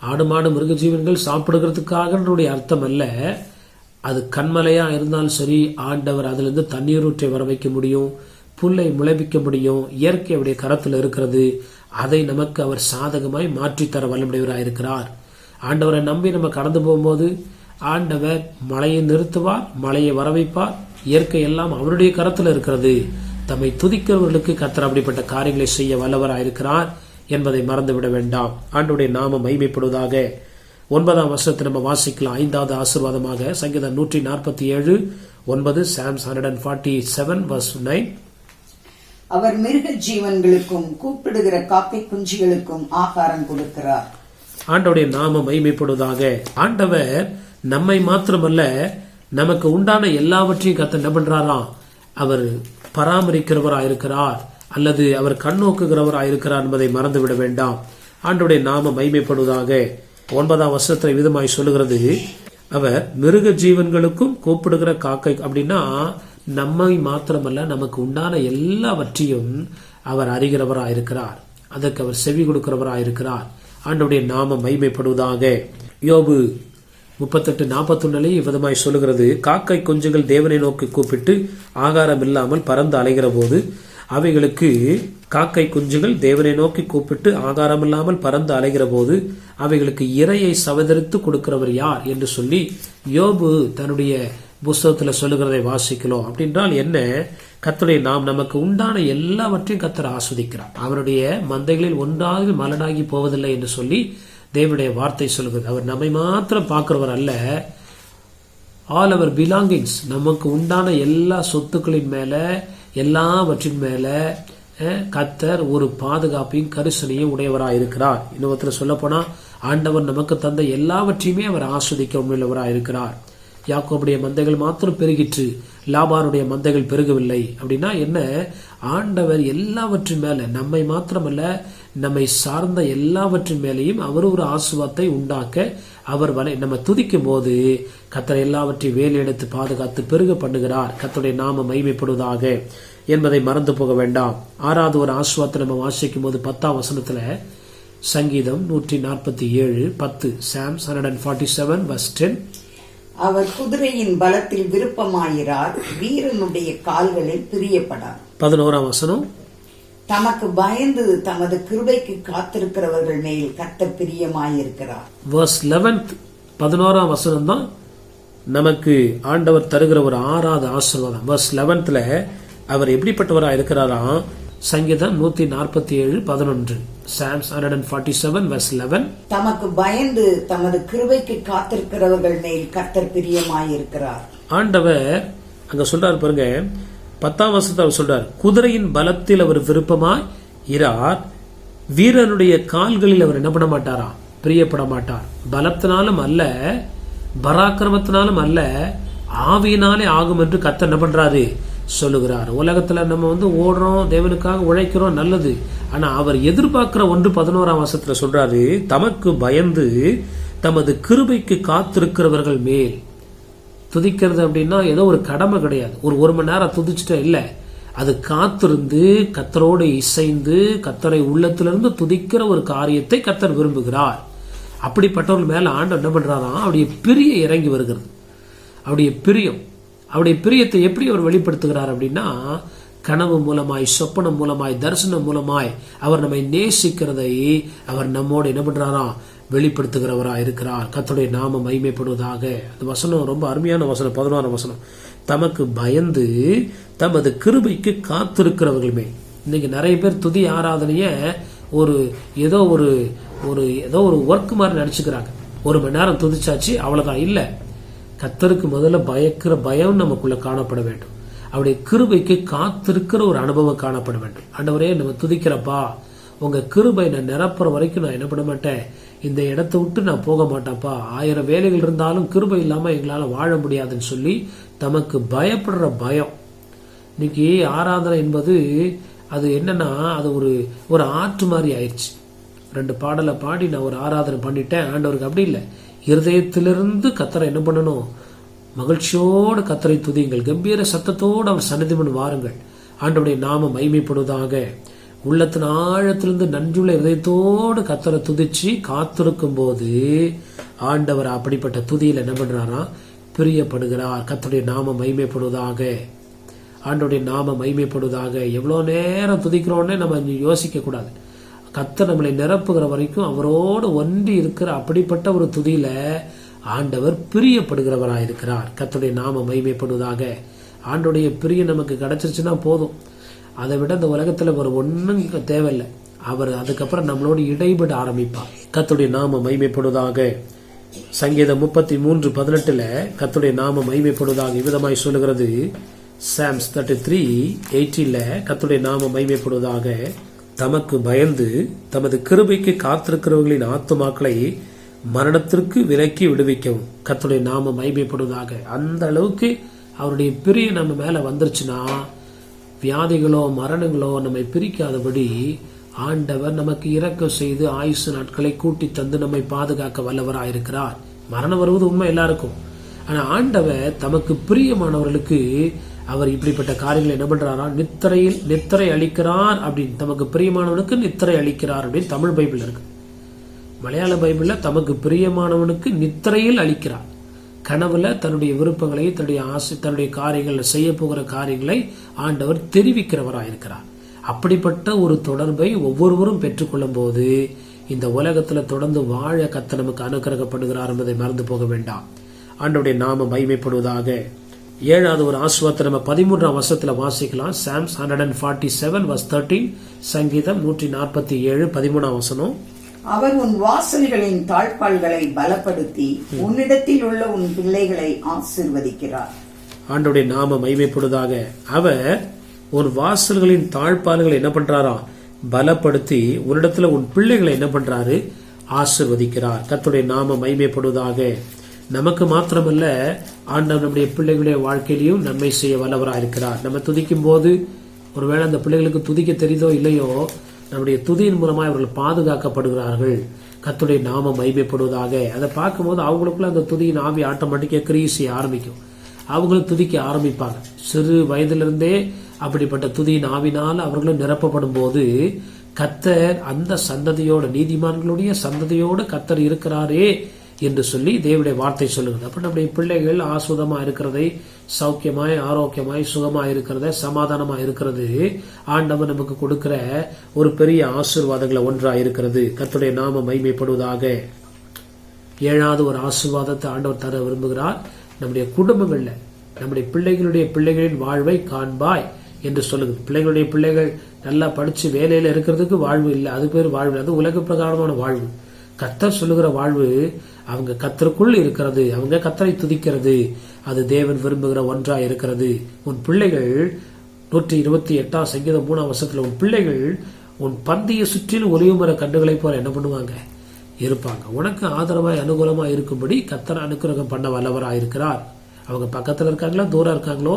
ஆடு மாடு மிருக ஜீவன்கள் சாப்பிடுகிறதுக்காக அர்த்தம் அல்ல. அது கண்மலையா இருந்தாலும் சரி, ஆண்டவர் அதுல இருந்து தண்ணீர் ஊற்றை வர வைக்க முடியும், புல்லை முளைப்பிக்க முடியும். இயற்கை அவருடைய கரத்தில் இருக்கிறது. அதை நமக்கு அவர் சாதகமாய் மாற்றித்தர வல்லமுடையவராக இருக்கிறார். ஆண்டவரை நம்பி நம்ம கடந்து போகும்போது ஆண்டவர் மழையை நிறுத்துவார், மழையை வர வைப்பார். இயற்கை எல்லாம் அவருடைய கரத்தில் இருக்கிறது. தம்மை துதிக்கிறவர்களுக்கு கர்த்தர் அப்படிப்பட்ட காரியங்களை செய்ய வல்லவராக இருக்கிறார் என்பதை மறந்துவிட வேண்டாம். ஆண்டவருடைய நாமம் மகிமைப்படுவதாக. 9ஆம் வசனத்தை நம்ம வாசிக்கலாம். 5வது ஆசீர்வாதமாக சங்கீதம் 147:9, Psalms 147:9. அவர் மிருக ஜீவன்களுக்கும் கூப்பிடுகிற காக்கை குஞ்சுகளுக்கும் ஆகாரம் கொடுக்கிறார். ஆண்டவருடைய நாமம் மகிமைப்படுவதாக. ஆண்டவர் நம்மை மாத்திரமல்ல, நமக்கு உண்டான எல்லாவற்றையும் கர்த்தர் என்ன பண்றாராம், அவர் பராமரிக்கிறவராயிருக்கிறார் அல்லது அவர் கண்ணோக்குகிறவராயிருக்கிறார் என்பதை மறந்துவிட வேண்டாம். ஆண்டவருடைய நாமம் மகிமைப்படுவதாக. 9ஆம் வசனத்தை விதமாய் சொல்லுகிறது, அவர் மிருக ஜீவன்களுக்கும் கூப்பிடுகிற காக்கை. அப்படின்னா நம்மை மாத்திரமல்ல, நமக்கு உண்டான எல்லாவற்றையும் அவர் அறிகிறவராயிருக்கிறார். அதற்கு அவர் செவி கொடுக்கிறவராயிருக்கிறார். ஆண்டவருடைய நாமம் மகிமைப்படுவதாக. யோபு 38:41 விதமாய் சொல்லுகிறது, காக்கை குஞ்சுகள் தேவனை நோக்கி கூப்பிட்டு ஆகாரம் இல்லாமல் பறந்து அலைகிற போது அவைகளுக்கு, காக்கை குஞ்சுகள் தேவனை நோக்கி கூப்பிட்டு ஆகாரம் இல்லாமல் பறந்து அலைகிற போது அவைகளுக்கு இரையை சவதரித்து கொடுக்கிறவர் யார் என்று சொல்லி யோபு தன்னுடைய புஸ்தகத்துல சொல்லுகிறதை வாசிக்கலாம். அப்படின்றால் என்ன, கர்த்தருடைய நாம் நமக்கு உண்டான எல்லாவற்றையும் கர்த்தர் ஆஸ்வதிக்கிறார். அவருடைய மந்தைகளில் ஒன்றாவது மலடாகி போவதில்லை என்று சொல்லி தேவனுடைய வார்த்தை சொல்லுகிறது. அவர் நம்மை மாத்திரம் பார்க்கிறவர் அல்ல, ஆல் அவர் பிலாங்கிங்ஸ், நமக்கு உண்டான எல்லா சொத்துக்களின் மேல எல்லாவற்றின் மேல கர்த்தர் ஒரு பாதுகாப்பையும் கரிசனையும் உடையவராக இருக்கிறார். இன்னொருத்தர சொல்ல போனா, ஆண்டவர் நமக்கு தந்த எல்லாவற்றையுமே அவர் ஆஸ்வதிக்க உண்மையுள்ளவராக இருக்கிறார். யாக்கோபுடைய மந்தைகள் மாத்திரம் பெருகிற்று, லாபானுடைய மந்தைகள் பெருகவில்லை. அப்படின்னா என்ன, ஆண்டவர் எல்லாவற்றின் மேல, நம்மை மாத்திரமல்ல நம்மை சார்ந்த எல்லாவற்றின் மேலையும் அவர் ஒரு ஆசீர்வாதத்தை உண்டாக்க அவர் நம்ம துதிக்கும் போது கர்த்தர் எல்லாவற்றையும் வேலை எடுத்து பாதுகாத்து பெருக பண்ணுகிறார். கர்த்தருடைய நாமம் மகிமைப்படுவதாக என்பதை மறந்து போக வேண்டாம். 6வது ஒரு ஆசீர்வாதத்தை நம்ம வாசிக்கும் போது 10ஆம் வசனத்துல சங்கீதம் 147:10, Psalms 147:10, அவர் குதிரையின் பலத்தில் விருப்பமாயிரார், வீரனுடைய கால்களில் பிரியப்படார். 11ஆம் வசனம், தமக்கு பயந்து தமது கிருபைக்கு காத்திருக்கிறவர்கள் மேல் கர்த்தர் பிரியமாயிருக்கிறார். verse 11th 11ஆம் வசனம் தான் நமக்கு ஆண்டவர் தருகிற ஒரு 6வது ஆசீர்வாதம். verse 11th அவர் எப்படிப்பட்டவராக இருக்கிறாராம், சங்கீதம் 147:11, Psalms 147:11, தமக்கு பயந்து தமது கிருபைக்கு காத்திருக்கிறவர்கள் மேல் கர்த்தர் பிரியமாயிருக்கிறார். ஆண்டவர் அங்க சொல்றாரு பாருங்க, 10ஆம் வசனத்தில் அவர் சொல்றார், குதிரையின் பலத்தில் அவர் விருப்பமாய் இரார், வீரனுடைய கால்களில் அவர் என்ன பண்ண மாட்டாரா, பிரியப்பட மாட்டார். பலத்தினாலும் அல்ல, பராக்கிரமத்தினாலும் அல்ல, ஆவியினாலே ஆகும் என்று கர்த்தர் என்ன பண்றாரு சொல்லுகிறார். உலகத்துல நம்ம ஓடுறோம், தேவனுக்காக உழைக்கிறோம், நல்லது. ஆனா அவர் எதிர்பார்க்கிற 1:11 சொல்றாரு, தமக்கு பயந்து தமது கிருபைக்கு காத்திருக்கிறவர்கள் மேல். துதிக்கிறது அப்படின்னா ஏதோ ஒரு கடமை கிடையாது. ஒரு மணி நேரம் துதிச்சுட்டா இல்ல, அது காத்திருந்து கர்த்தரோடு இசைந்து கர்த்தரை உள்ளத்திலிருந்து துதிக்கிற ஒரு காரியத்தை கர்த்தர் விரும்புகிறார். அப்படிப்பட்டவர்கள் மேல ஆண்டவர் என்ன பண்றாராம், அவருடைய பிரியம் இறங்கி வருகிறது. அவருடைய பிரியத்தை எப்படி அவர் வெளிப்படுத்துகிறார் அப்படின்னா, கனவு மூலமாய், சொப்பனம் மூலமாய், தரிசனம் மூலமாய் அவர் நம்மை நேசிக்கிறதை அவர் நம்மோடு என்ன பண்றாராம், வெளிப்படுத்துகிறவராக இருக்கிறார். கர்த்தருடைய நாமம் மகிமைப்படுவதாக. அந்த வசனம் ரொம்ப அருமையான வசனம், 11 வசனம். தமக்கு பயந்து தமது கிருபைக்கு காத்திருக்கிறவர்களுமே. இன்னைக்கு நிறைய பேர் துதி ஆராதனைய ஏதோ ஒரு ஒர்க் மாதிரி நினைச்சுக்கிறாங்க. 1 மணி நேரம் துதிச்சாச்சு அவ்வளவுதான். இல்ல, கர்த்தருக்கு முதல்ல பயம் நமக்குள்ள காணப்பட வேண்டும். அவருடைய கிருபைக்கு காத்திருக்கிற ஒரு அனுபவம் காணப்பட வேண்டும். ஆண்டவரே, நம்ம துதிக்கிறப்பா, உங்க கிருபை நான் நிரப்புற வரைக்கும் நான் என்ன பண்ண மாட்டேன், இந்த இடத்தை விட்டு நான் போக மாட்டேன்ப்பா. 1000 வேலைகள் இருந்தாலும் கிருபை இல்லாம எங்களால வாழ முடியாதுன்னு சொல்லி தமக்கு பயப்படுற பயம். இன்னைக்கு ஆராதனை என்பது அது என்னன்னா, அது ஒரு ஆற்று மாதிரி ஆயிடுச்சு. 2 பாடலை பாடி நான் ஒரு ஆராதனை பண்ணிட்டேன். ஆண்டவருக்கு அப்படி இல்லை. இருதயத்திலிருந்து கர்த்தரை என்ன பண்ணணும், மகிழ்ச்சியோடு கர்த்தரை துதியுங்கள், கம்பீர சத்தத்தோடு அவர் சந்நிதி முன் வாருங்கள். ஆண்டவருடைய நாமம் மகிமைப்படுவதாக. உள்ளத்தின் ஆழத்திலிருந்து நன்றியுள்ள இதயத்தோடு கர்த்தரை துதிச்சு காத்திருக்கும் போது ஆண்டவர் அப்படிப்பட்ட துதியில் என்ன பண்றாரா, பிரியப்படுகிறார். கர்த்தருடைய நாமம் மகிமைப்படுவதாக. ஆண்டவருடைய நாமம் மகிமைப்படுவதாக. எவ்வளவு நேரம் துதிக்கிறோன்னே நம்ம யோசிக்க கூடாது. கர்த்தர் நம்மளை நிரப்புகிற வரைக்கும் அவரோடு ஒன்றி இருக்கிற அப்படிப்பட்ட ஒரு துதியில ஆண்டவர் பிரியப்படுகிறவராயிருக்கிறார். கர்த்தருடைய நாமம் மகிமைப்படுவதாக. ஆண்டோடைய பிரியம் நமக்கு கிடைச்சிருச்சுன்னா போதும். அதை விட இந்த உலகத்துல ஒரு ஒன்றும் தேவையில்லை. அவர் அதுக்கப்புறம் நம்மளோடு இடைபட ஆரம்பிப்பார். கர்த்தருடைய நாமம் மகிமைப்படுவதாக. சங்கீதம் 33:18 கர்த்தருடைய நாமம் மகிமைப்படுவதாக விதமாய் சொல்லுகிறது. சாம்ஸ் 33:18 கர்த்தருடைய நாமம் மகிமைப்படுவதாக. தமக்கு பயந்து தமது கிருபைக்கு காத்திருக்கிறவர்களின் ஆத்துமாக்களை மரணத்திற்கு விலக்கி விடுவிக்கவும். கர்த்தருடைய நாமம் மகிமைப்படுவதாக. அந்த அளவுக்கு அவருடைய பிரியம் நம்ம மேல வந்துருச்சுன்னா, வியாதிகளோ மரணங்களோ நம்மை பிரிக்காதபடி ஆண்டவர் நமக்கு இரக்கம் செய்து ஆயுசு நாட்களை கூட்டி தந்து நம்மை பாதுகாக்க வல்லவராயிருக்கிறார். மரணம் வருவது உண்மை எல்லாருக்கும். ஆனா ஆண்டவர் தமக்கு பிரியமானவர்களுக்கு அவர் இப்படிப்பட்ட காரியங்களை என்ன பண்றாரா, நித்திரை அளிக்கிறார் அப்படின்னு. தமக்கு பிரியமானவனுக்கு நித்திரை அளிக்கிறார் அப்படின்னு தமிழ் பைபிள் இருக்கு. மலையாள பைபிள்ல தமக்கு பிரியமானவனுக்கு நித்திரையில் அளிக்கிறார். கனவுல தன்னுடைய விருப்பங்களை, தன்னுடைய ஆசை, தன்னுடைய காரியங்களை, செய்ய போகிற காரியங்களை ஆண்டவர் தெரிவிக்கிறவராயிருக்கிறார். அப்படிப்பட்ட ஒரு தொடர்பை ஒவ்வொருவரும் பெற்றுக்கொள்ளும் போது இந்த உலகத்துல தொடர்ந்து வாழ கர்த்தர் நமக்கு அனுக்கிரகப்படுகிறார் என்பதை மறந்து போக வேண்டாம். ஆண்டவருடைய நாமம் மகிமைப்படுவதாக. 7வது ஒரு ஆசீர்வாதத்தை நம்ம 13ஆம் வசனத்துல வாசிக்கலாம். சாம்ஸ் 147:13, சங்கீதம் 147 13ஆம் வசனம். அவர் உன் வாசல்களின் தாழ்பாள்களை பலப்படுத்தி உன்னிடத்தில் உள்ள உன் பிள்ளைகளை ஆசீர்வதிக்கிறார். ஆண்டவருடைய நாமம் மகிமைப்படுவதாக. அவர் உன் வாசல்களின் தாழ்பாள்களை என்ன பண்றாரா, பலப்படுத்தி உன்னிடத்துல உன் பிள்ளைகளை என்ன பண்றாரு, ஆசீர்வதிக்கிறார். கர்த்தருடைய நாமம் மகிமைப்படுவதாக. நமக்கு மாத்திரமல்ல, ஆண்டவர் நம்முடைய பிள்ளைகளுடைய வாழ்க்கையிலையும் நன்மை செய்ய வல்லவராக இருக்கிறார். நம்ம துதிக்கும் போது ஒருவேளை அந்த பிள்ளைகளுக்கு துதிக்க தெரியுதோ இல்லையோ, நம்முடைய துதியின் மூலமாக அவர்கள் பாதுகாக்கப்படுகிறார்கள். கர்த்தருடைய நாமம் மகிமைப்படுவதாக. அதை பார்க்கும்போது அவங்களுக்குள்ள அந்த துதியின் ஆவி ஆட்டோமேட்டிக்கா கிரியை செய்ய ஆரம்பிக்கும். அவங்களும் துதிக்க ஆரம்பிப்பாங்க. சிறு வயதிலிருந்தே அப்படிப்பட்ட துதியின் ஆவினால் அவர்களும் நிரப்பப்படும் போது கர்த்தர் அந்த சந்ததியோட, நீதிமான்களுடைய சந்ததியோடு கர்த்தர் இருக்கிறாரே என்று சொல்லி தேவனுடைய வார்த்தை சொல்லுகிறது. அப்ப நம்முடைய பிள்ளைகள் ஆசுதமா இருக்கிறதை, சௌக்கியமாய் ஆரோக்கியமாய் சுகமாய் இருக்கிறத, சமாதானமா இருக்கிறது ஆண்டவர் நமக்கு கொடுக்கிற ஒரு பெரிய ஆசீர்வாதங்களை ஒன்றா இருக்கிறது. கர்த்தருடைய நாமம் மகிமைப்படுவதாக. 7வது ஒரு ஆசீர்வாதத்தை ஆண்டவர் தர விரும்புகிறார். நம்முடைய குடும்பங்கள்ல நம்முடைய பிள்ளைகளின் வாழ்வை காண்பாய் என்று சொல்லுங்க. பிள்ளைகள் நல்லா படிச்சு வேலையில இருக்கிறதுக்கு வாழ்வு இல்லை, அது பேர் வாழ்வு. அது உலக பிரகாரமான வாழ்வு. கர்த்தர் சொல்லுகிற வாழ்வு அவங்க கர்த்தருக்குள் இருக்கிறது, அவங்க கர்த்தரை துதிக்கிறது, அது தேவன் விரும்புகிற ஒன்றா இருக்கிறது. உன் பிள்ளைகள் 128 சங்கீதம் 3 உன் பிள்ளைகள் உன் பந்திய சுற்றிலும் ஒளிவு மர கண்டுகளை போல என்ன பண்ணுவாங்க, இருப்பாங்க. உனக்கு ஆதரவாய் அனுகூலமாய் இருக்கும்படி கர்த்தர் அனுக்கிரகம் பண்ண வல்லவராயிருக்கிறார். அவங்க பக்கத்துல இருக்காங்களோ தூரம் இருக்காங்களோ,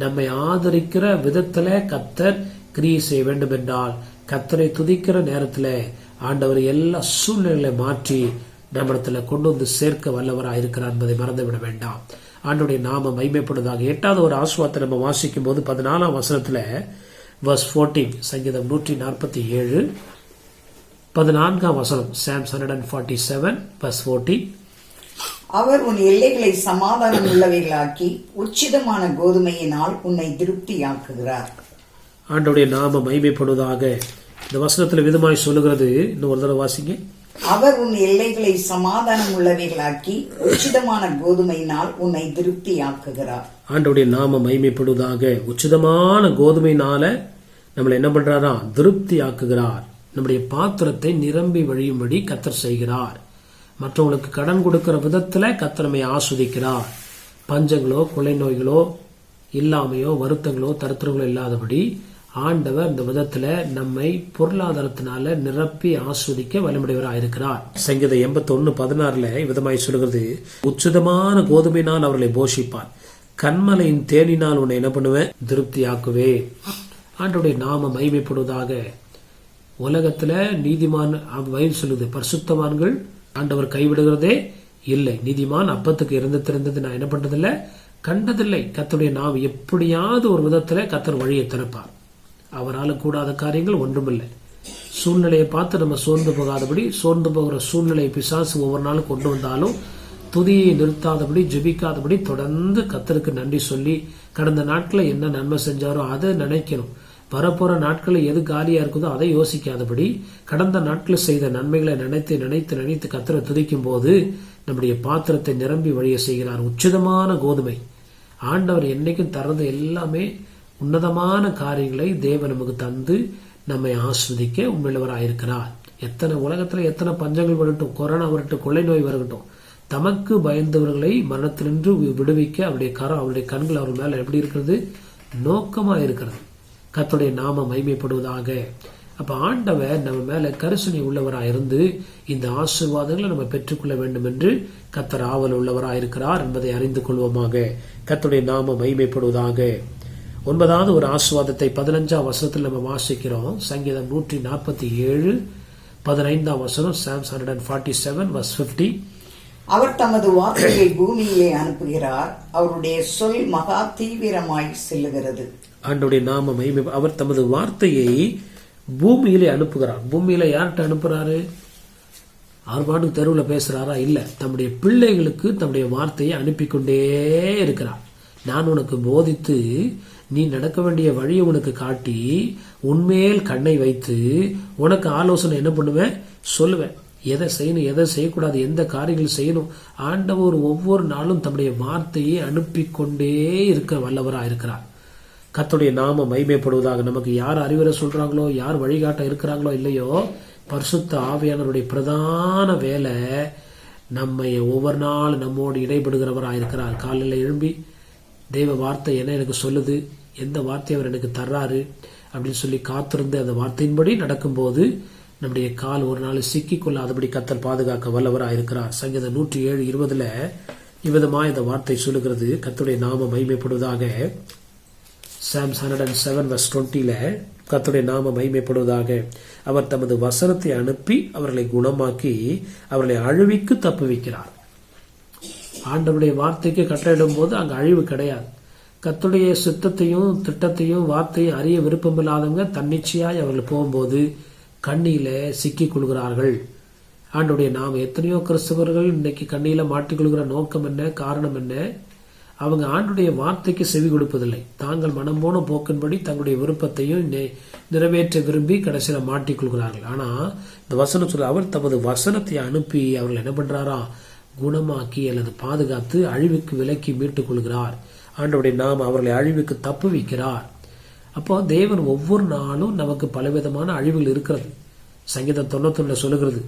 நம்மை ஆதரிக்கிற விதத்துல கர்த்தர் கிரியை செய்ய வேண்டும் என்றால், கர்த்தரை துதிக்கிற நேரத்துல ஆண்டவர் எல்லா சூழ்நிலைகளை மாற்றி நம்மிடத்துல கொண்டு வந்து சேர்க்க வல்லவராயிருக்கிறார் என்பதை மறந்துவிட வேண்டாம். ஆண்டவருடைய நாம மகிமைப்படுவதாக. 8வது ஒரு ஆசீர்வாதத்தை நம்ம வாசிக்கும் போது 14ஆம் வசனத்துல verse 14, சங்கீதம் 147 14ஆம் வசனம், Psalms 147 verse 14. அவர் உன் எல்லைகளை சமாதானம் உள்ளவைகளாக்கி உச்சிதமான கோதுமையினால் உன்னை திருப்தியாக்குகிறார். ஆண்டவருடைய நாம மகிமைப்படுவதாக. இந்த வசனத்துல விதமாய் சொல்லுகிறது, இன்னும் ஒரு தடவை வாசிங்க. அவர் உன் எல்லைகளை சமாதானம் உள்ளவைகளாக்கி உச்சிதமான கோதுமையினால் உன்னை திருப்தியாக்குகிறார். ஆண்டவருடைய நாம மகிமைப்படுவதாக. உச்சிதமான கோதுமையினால நம்மளை என்ன பண்றாரா? திருப்தி ஆக்குகிறார். நம்முடைய பாத்திரத்தை நிரம்பி வழியும்படி கர்த்தர் செய்கிறார். மற்றவங்களுக்கு கடன் கொடுக்கிற விதத்துல கர்த்தர் நம்மை ஆஸ்வதிக்கிறார். பஞ்சங்களோ கொள்ளை நோய்களோ இல்லாமையோ வருத்தங்களோ தருத்திரங்களோ இல்லாதபடி ஆண்டவர் இந்த விதத்துல நம்மை பொருளாதாரத்தினால நிரப்பி ஆஸ்வதிக்க வல்லமுடையவராயிருக்கிறார். சங்கீதம் 81:16 விதமாய் சொல்கிறது, உச்சிதமான கோதுமையினால் அவர்களை போஷிப்பார், கண்மலையின் தேனினால் உன்னை என்ன பண்ணுவேன்? திருப்தியாக்குவே. ஆண்டவருடைய நாம மகிமைப்படுவதாக. உலகத்துல நீதிமான் வயல் சொல்லுது, பரிசுத்தவான்கள் ஆண்டவர் கைவிடுகிறதே இல்லை. நீதிமான் அப்பத்துக்கு இறந்து திறந்தது நான் என்ன பண்றதில்லை, கண்டதில்லை. கர்த்தருடைய நாம் எப்படியாவது ஒரு விதத்துல கர்த்தர் வழியை திறப்பார். அவரால் கூடாத காரியங்கள் ஒன்றுமில்லை. சூழ்நிலையை பார்த்து நம்ம சோர்ந்து போகாதபடி, சோர்ந்து போகிற சூழ்நிலை பிசாசு ஒவ்வொரு நாளும் கொண்டு வந்தாலும் துதியை நிறுத்தாதபடி, ஜெபிக்காதபடி தொடர்ந்து கர்த்தருக்கு நன்றி சொல்லி கடந்த நாட்களில் என்ன நன்மை செஞ்சாரோ அதை நினைக்கணும். வரப்போற நாட்களில் எது காலியா இருக்குதோ அதை யோசிக்காதபடி கடந்த நாட்களில் செய்த நன்மைகளை நினைத்து நினைத்து நினைத்து கர்த்தரை துதிக்கும் போது நம்முடைய பாத்திரத்தை நிரம்பி வழிய செய்கிறார். உச்சிதமான கோதுமை ஆண்டவர் என்னைக்கும் தரது எல்லாமே உன்னதமான காரியங்களை தேவன் நமக்கு தந்து நம்மை ஆஸ்வதிக்க உண்மையுள்ளவராயிருக்கிறார். எத்தனை உலகத்துல எத்தனை பஞ்சங்கள் வரட்டும், கொரோனா வரட்டும், கொள்ளை நோய் வரட்டும், தமக்கு பயந்தவர்களை மரணத்தினின்று விடுவிக்க அவருடைய கரம், அவருடைய கண்கள் அவர் மேல எப்படி இருக்கிறது? நோக்கமா இருக்கிறது. கர்த்தருடைய நாம மகிமைப்படுவதாக. அப்ப ஆண்டவர் நம்ம மேல கரிசனை உள்ளவராயிருந்து இந்த ஆசீர்வாதங்களை நம்ம பெற்றுக்கொள்ள வேண்டும் என்று கர்த்தர் ஆவல் உள்ளவராயிருக்கிறார் என்பதை அறிந்து கொள்வோமாக. கர்த்தருடைய நாம மகிமைப்படுவதாக. 9வது ஒரு ஆசீர்வாதத்தை 15ஆம் வசனத்தில் நம்ம வாசிக்கிறோம். சங்கீதம் 147 15ஆம் வசனம், Psalms 147 verse 50. அவர் தமது வார்த்தையை பூமியிலே அனுப்புகிறார், அவருடைய சொல் மகா தீவிரமாய் செல்லுகிறது. ஆண்டவருடைய நாம மகிமை. அவர் தமது வார்த்தையை பூமியிலே அனுப்புகிறார். பூமியில யார்கிட்ட அனுப்புறாரு? அவர் பாட்டுக்கு தெருவில் பேசுறாரா? இல்ல, தம்முடைய பிள்ளைகளுக்கு தம்முடைய வார்த்தையை அனுப்பி கொண்டே இருக்கிறார். நான் உனக்கு போதித்து நீ நடக்க வேண்டிய வழியை உனக்கு காட்டி உன்மேல் கண்ணை வைத்து உனக்கு ஆலோசனை என்ன பண்ணுவேன்? சொல்லுவேன். எதை செய்யணும், எதை செய்யக்கூடாது, எந்த காரியங்கள் செய்யணும். ஆண்டவர் ஒவ்வொரு நாளும் தம்முடைய வார்த்தையை அனுப்பி கொண்டே இருக்க வல்லவராக இருக்கிறார். கர்த்தருடைய நாம மகிமைப்படுவதாக. நமக்கு யார் அறிவுரை சொல்றாங்களோ, யார் வழிகாட்ட இருக்கிறாங்களோ இல்லையோ, பரிசுத்த ஆவியானவருடைய பிரதான வேலை நம்மை ஒவ்வொரு நாள் நம்மோடு இடைபடுகிறவராயிருக்கிறார். காலையில் எழும்பி தெய்வ வார்த்தை என்ன எனக்கு சொல்லுது, எந்த வார்த்தையை அவர் எனக்கு தர்றாரு அப்படின்னு சொல்லி காத்திருந்து அந்த வார்த்தையின்படி நடக்கும்போது நம்முடைய கால் ஒரு நாள் சிக்கிக் கொள்ளாதபடி கர்த்தர் பாதுகாக்க வல்லவராயிருக்கிறார். சங்கீதம் 107:20 இவ்விதமா இந்த வார்த்தை சொல்லுகிறது, கர்த்தருடைய நாம மகிமைப்படுவதாக. Psalms 107 verse 20 கர்த்தருடைய நாம மகிமைப்படுவதாக. அவர் தமது வசனத்தை அனுப்பி அவர்களை குணமாக்கி அவர்களை அழிவுக்கு தப்புவிக்கிறார். ஆண்டவருடைய வார்த்தைக்கு கட்டளையிடும் போது அங்க அழிவு கிடையாது. கர்த்தருடைய சித்தத்தையும் திட்டத்தையும் வார்த்தையும் அறிய விருப்பமில்லாதவங்க தன்னிச்சையாய் அவர்கள் போகும்போது கண்ணியில சிக்கிக் கொள்கிறார்கள். ஆண்டவருடைய நாம எத்தனையோ கிறிஸ்தவர்கள் இன்னைக்கு கண்ணியில மாட்டிக்கொள்கிற நோக்கம் என்ன, காரணம் என்ன? அவங்க ஆண்டுடைய வார்த்தைக்கு செவி கொடுப்பதில்லை. தாங்கள் மனம் போன போக்கின்படி தங்களுடைய விருப்பத்தையும் நிறைவேற்ற விரும்பி கடைசியில மாட்டிக்கொள்கிறார்கள். ஆனா இந்த வசனம் சொல்ல, அவர் தமது வசனத்தை அனுப்பி அவர்கள் என்ன பண்றாரா? குணமாக்கி அல்லது பாதுகாத்து அழிவுக்கு விலக்கி மீட்டுக் கொள்கிறார். ஆண்டவருடைய நாம அவர்களை அழிவுக்கு தப்பு வைக்கிறார். அப்போ தேவன் ஒவ்வொரு நாளும் நமக்கு பலவிதமான அழிவுகள் இருக்கிறது. சங்கீதம் 91 சொல்லுகிறது,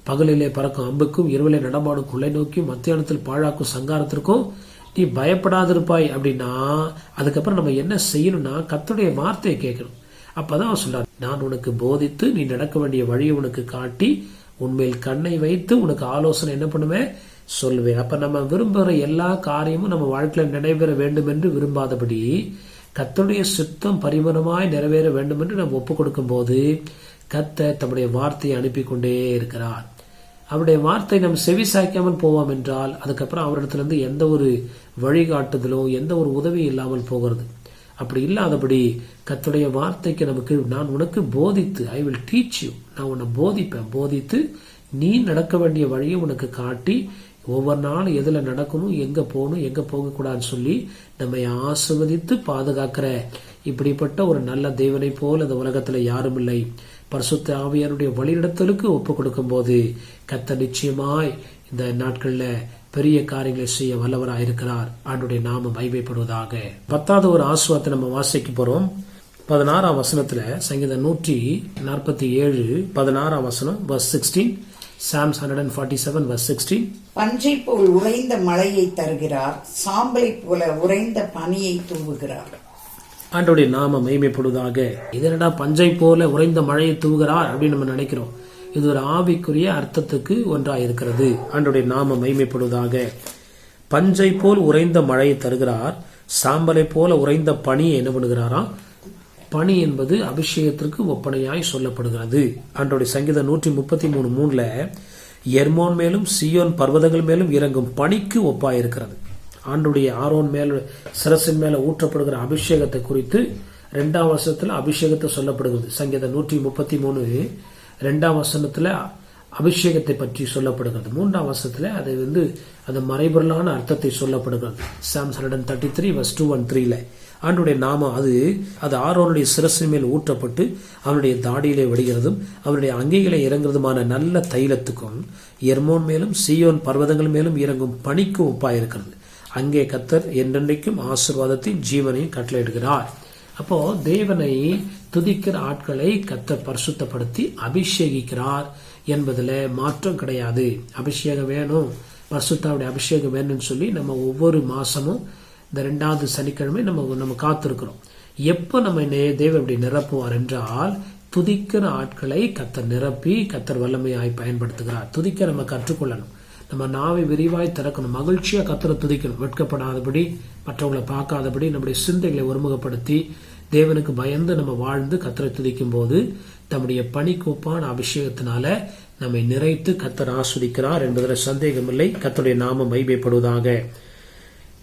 பகலிலே பறக்கும் அம்புக்கும் இரவிலே நடமாடும் கொள்ளை நோக்கியும் மத்தியானத்தில் பாழாக்கும் சங்காரத்திற்கும் நீ பயப்படாதிருப்பாய். அப்படின்னா அதுக்கப்புறம் நம்ம என்ன செய்யணும்னா கர்த்தருடைய வார்த்தையை கேட்கணும். அப்பதான் அவர் சொல்றார், நான் உனக்கு போதித்து நீ நடக்க வேண்டிய வழியை உனக்கு காட்டி உன்மேல் கண்ணை வைத்து உனக்கு ஆலோசனை என்ன பண்ணுவேன் சொல்லுவேன். அப்ப நம்ம விரும்புகிற எல்லா காரியமும் நம்ம வாழ்க்கையில நடைபெற வேண்டும் என்று விரும்பாதபடி கர்த்தருடைய சித்தம் பரிபூரணமாய் நிறைவேற வேண்டும் என்று நம்ம ஒப்புக் கொடுக்கும் போது கர்த்தர் தம்முடைய வார்த்தையை அனுப்பி கொண்டே இருக்கிறார். அவருடைய வார்த்தை நம்ம செவி சாய்க்காமல் போவோம் என்றால் அதுக்கப்புறம் அவரிடத்திலிருந்து எந்த ஒரு வழிகாட்டுதலோ எந்த ஒரு உதவி இல்லாமல் போகிறது. அப்படி இல்லாதபடி கர்த்தருடைய வார்த்தைக்கு நமக்கு நான் உனக்கு போதித்து ஐ வில் டீச் யூ, நான் உன்னை போதிப்பேன், போதித்து நீ நடக்க வேண்டிய வழியை உனக்கு காட்டி ஒவ்வொரு நாளும் எதுல நடக்கணும், எங்க போகணும், எங்க போகக்கூடாதுன்னு சொல்லி நம்மை ஆசீர்வதித்து பாதுகாக்கிற இப்படிப்பட்ட ஒரு நல்ல தேவனை போல இந்த உலகத்துல யாரும் இல்லை. பரிசுத்த ஆவியாருடைய வழிநடத்தலுக்கு ஒப்பு கொடுக்கும் போது கர்த்தர் நிச்சயமாய் இந்த நாட்கள்ல பெரிய காரியங்களை செய்ய வல்லவராக இருக்கிறார். ஆண்டுடைய நாமம் மகிமைப்படுவதாக. 10வது ஒரு ஆசீர்வாதத்தை நம்ம வாசிக்க போறோம். 16ஆம் வசனத்துல சங்கீதம் 147 16ஆம் வசனம் verse 16, Psalms 147 verse 16. பஞ்சை போல் உறைந்த மழையை தருகிறார், சாம்பலை போல உறைந்த பனியை தூவுகிறார். ஆண்டோடைய நாம மகிமைப்படுவதாக. இதனடா பஞ்சை போல உறைந்த மழையை தூவுகிறார் அப்படின்னு நம்ம நினைக்கிறோம். இது ஒரு ஆவிக்குரிய அர்த்தத்துக்கு ஒன்றாக இருக்கிறது. ஆண்டோடைய நாம மகிமைப்படுவதாக. பஞ்சை போல் உறைந்த மழையை தருகிறார், சாம்பலை போல உறைந்த பனியை என்ன பண்ணுகிறாராம்? பனி என்பது அபிஷேகத்திற்கு ஒப்பனையாய் சொல்லப்படுகிறது. ஆண்டோடைய சங்கீதம் 133:3 எர்மோன் மேலும் சியோன் பர்வதங்கள் மேலும் இறங்கும் பனிக்கு ஒப்பாயிருக்கிறது. ஆண்டுடைய ஆரோன் மேல சிரசின் மேல ஊற்றப்படுகிற அபிஷேகத்தை குறித்து 2ஆம் வசனத்துல அபிஷேகத்தை சொல்லப்படுகிறது. சங்கீதம் 133 2ஆம் வசனத்துல அபிஷேகத்தை பற்றி சொல்லப்படுகிறது. 3ஆம் வசனத்துல அது அது மறைபொருளான அர்த்தத்தை சொல்லப்படுகிறது. Psalms 133 verse 2 and 3 ஆண்டுடைய நாமம் அது ஆரோனுடைய சிரசின் மேல் ஊற்றப்பட்டு அவனுடைய தாடியிலே விடுகிறதும் அவனுடைய அங்கிகளை இறங்குறதுமான நல்ல தைலத்துக்கும் எர்மோன் மேலும் சீயோன் பர்வதங்கள் மேலும் இறங்கும் பனிக்கும் ஒப்பாயிருக்கிறது. அங்கே கர்த்தர் என்றென்றைக்கும் ஆசீர்வாதத்தையும் ஜீவனையும் கட்டளையிடுகிறார். அப்போ தேவனை துதிக்கிற ஆட்களை கர்த்தர் பரிசுத்தப்படுத்தி அபிஷேகிக்கிறார் என்பதுல மாற்றம் கிடையாது. அபிஷேகம் வேணும், பரிசுத்தாவுடைய அபிஷேகம் வேணும்னு சொல்லி நம்ம ஒவ்வொரு மாசமும் இந்த 2வது சனிக்கிழமை நம்ம காத்திருக்கிறோம். எப்ப நம்ம தேவன் அப்படி நிரப்புவார் என்றால் துதிக்கிற ஆட்களை கர்த்தர் நிரப்பி கர்த்தர் வல்லமையாய் பயன்படுத்துகிறார். துதிக்க நம்ம கற்றுக்கொள்ளணும். நம்ம நாவை விரிவாய் திறக்கணும், மகிழ்ச்சியா கர்த்தரை துதிக்கணும், வெட்கப்படாதபடி, மற்றவங்களை பார்க்காதபடி நம்முடைய சிந்தைகளை ஒருமுகப்படுத்தி தேவனுக்கு பயந்து நம்ம வாழ்ந்து கர்த்தரை துதிக்கும் போது தம்முடைய பனிக்கோப்பான அபிஷேகத்தினால நம்மை நிறைத்து கர்த்தர் ஆஸ்வதிக்கிறார் என்பதில் சந்தேகமில்லை. கர்த்தருடைய நாமம் மகிமைப்படுவதாக.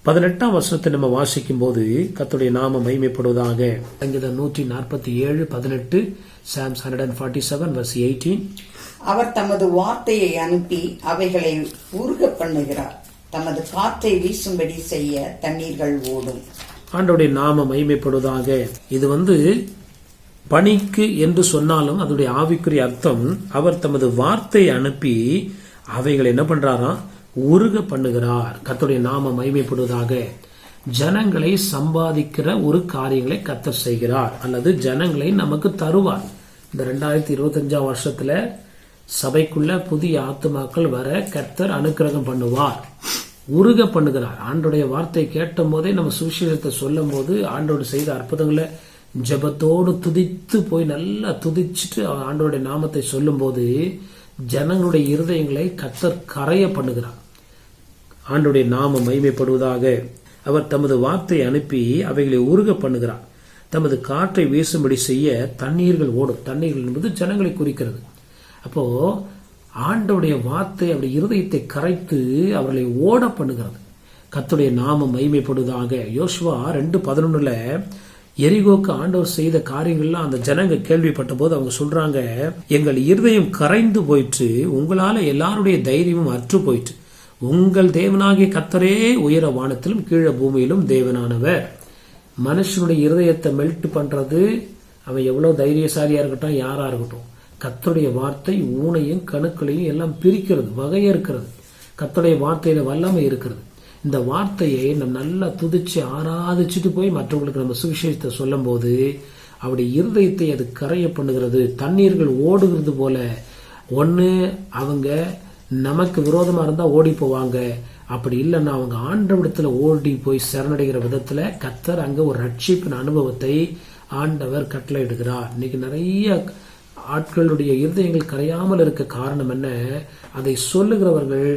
18ஆம் வசனத்தை நம்ம வாசிக்கும் போது கர்த்தருடைய நாமம் மகிமைப்படுவதாக. சங்கீதம் 147:18 Psalms 147 verse 18. அவர் தமது வார்த்தையை அனுப்பி அவைகளை உருக பண்ணுகிறார், தமது காற்றை வீசும்படி செய்ய தண்ணீர்கள் ஓடும். ஆண்டவருடைய நாமம் மகிமைப்படுவதாக. இது பனிக்கு என்று சொன்னாலும் அதோடைய ஆவிக்குரிய அர்த்தம் அவர் தமது வார்த்தையை அனுப்பி அவைகளை என்ன பண்றாராம்? உருக பண்ணுகிறார். கர்த்தருடைய நாமம் மகிமைப்படுவதாக. ஜனங்களை சம்பாதிக்கிற ஒரு காரியங்களை கர்த்தர் செய்கிறார் அல்லது ஜனங்களை நமக்கு தருவார். இந்த 2025ஆம் வருஷத்துல சபைக்குள்ள புதிய ஆத்துமாக்கள் வர கர்த்தர் அனுக்கிரகம் பண்ணுவார், உருக பண்ணுகிறார். ஆண்டோடைய வார்த்தை கேட்டும் போதே நம்ம சுவிசேஷத்தை சொல்லும் போது ஆண்டோடு செய்த அற்புதங்களை ஜெபத்தோடு துதித்து போய் நல்லா துதிச்சுட்டு ஆண்டோடைய நாமத்தை சொல்லும் போது ஜனங்களுடைய இருதயங்களை கர்த்தர் கரைய பண்ணுகிறார். ஆண்டோடைய நாமம் மகிமைப்படுவதாக. அவர் தமது வார்த்தையை அனுப்பி அவைகளை உருக பண்ணுகிறார், தமது காற்றை வீசும்படி செய்ய தண்ணீர்கள் ஓடும். தண்ணீர்கள் என்பது ஜனங்களை குறிக்கிறது. அப்போ ஆண்டவருடைய வார்த்தை அவருடைய இருதயத்தை கரைத்து அவர்களை ஓட பண்ணுகிறது. கர்த்தருடைய நாமம் மகிமைப்படுவதாக. யோசுவா 2:11 எரிகோக்கு ஆண்டவர் செய்த காரியங்கள்லாம் அந்த ஜனங்க கேள்விப்பட்ட போது அவங்க சொல்றாங்க, எங்கள் இருதயம் கரைந்து போயிற்று, உங்களால எல்லாருடைய தைரியமும் அற்று போயிற்று. உங்கள் தேவனாகிய கர்த்தரே உயர வானத்திலும் கீழே பூமியிலும் தேவனானவர். மனுஷனுடைய இருதயத்தை மெல்ட் பண்றது அவன் எவ்வளவு தைரியசாலியா இருக்கட்டும், யாரா இருக்கட்டும், கர்த்தருடைய வார்த்தை ஊனையும் கணுக்களையும் எல்லாம் பிரிக்கிறது, வகையறுக்கிறது. கர்த்தருடைய வார்த்தையில வல்லமை இருக்கிறது. இந்த வார்த்தையை நம்ம நல்லா துதிச்சு ஆராதிச்சுட்டு போய் மற்றவங்களுக்கு நம்ம சுவிசேஷத்தை சொல்லும் போது அவருடைய இருதயத்தை அது கரைய பண்ணுகிறது. தண்ணீர்கள் ஓடுகிறது போல. ஒன்னு அவங்க நமக்கு விரோதமா இருந்தா ஓடி போவாங்க, அப்படி இல்லைன்னா அவங்க ஆண்டவரிடத்துல ஓடி போய் சரணடைகிற விதத்துல கர்த்தர் அங்க ஒரு ரட்சிப்பின் அனுபவத்தை ஆண்டவர் கட்டளையிடுகிறார். இன்னைக்கு நிறைய ஆட்களுடைய இருதயங்கள் கரையாமல் இருக்க காரணம் என்ன? அதை சொல்லுகிறவர்கள்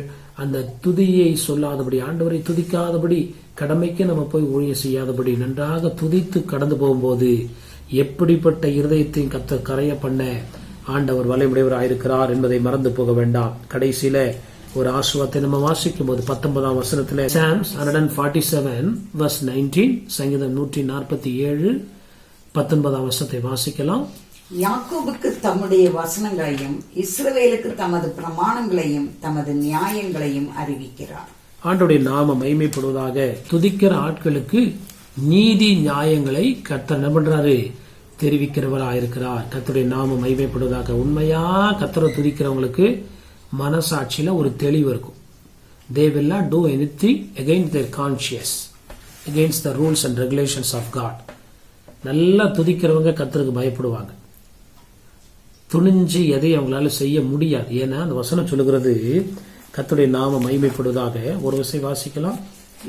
அந்த துதியை சொல்லாதபடி, ஆண்டவரை துதிக்காதபடி, கடமைக்கு நம்ம போய் ஊழியம் செய்யாதபடி, நன்றாக துதித்து கடந்து போகும்போது எப்படிப்பட்ட இருதயத்தையும் கர்த்தர் கரைய பண்ண ஆண்டவர் வல்லமையுடையவராயிருக்கிறார் என்பதை மறந்து போக வேண்டாம். கடைசியில ஒரு ஆசீர்வாதத்தை நம்ம வாசிக்கும் போது 19ஆம் வசனத்துல Psalms 147 verse 19, சங்கீதம் 147 19ஆம் வசனத்தை வாசிக்கலாம். யாக்கோபுக்கு தம்முடைய வசனங்களையும் இஸ்ரவேலுக்கு தமது பிரமாணங்களையும் தமது நியாயங்களையும் அறிவிக்கிறார். ஆண்டவருடைய நாம மகிமைப்படுவதாக. துதிக்கிற ஆட்களுக்கு நீதி நியாயங்களை கர்த்தர் என்ன பண்றாரு? தெரிவிக்கிறவராயிருக்கிறார். கர்த்தருடைய நாம மகிமைப்படுவதாக. உண்மையா கர்த்தரை துதிக்கிறவங்களுக்கு மனசாட்சியில ஒரு தெளிவு இருக்கும். They will not do anything against their conscience, against the rules and regulations of God. நல்லா துதிக்கிறவங்க கர்த்தருக்கு பயப்படுவாங்க. துணிஞ்சு எதை அவங்களால செய்ய முடியாது. ஏன்னா அந்த வசனம் சொல்லுகிறது கர்த்தருடைய நாம மகிமைப்படுவதாக. ஒரு விஷயம் வாசிக்கலாம்.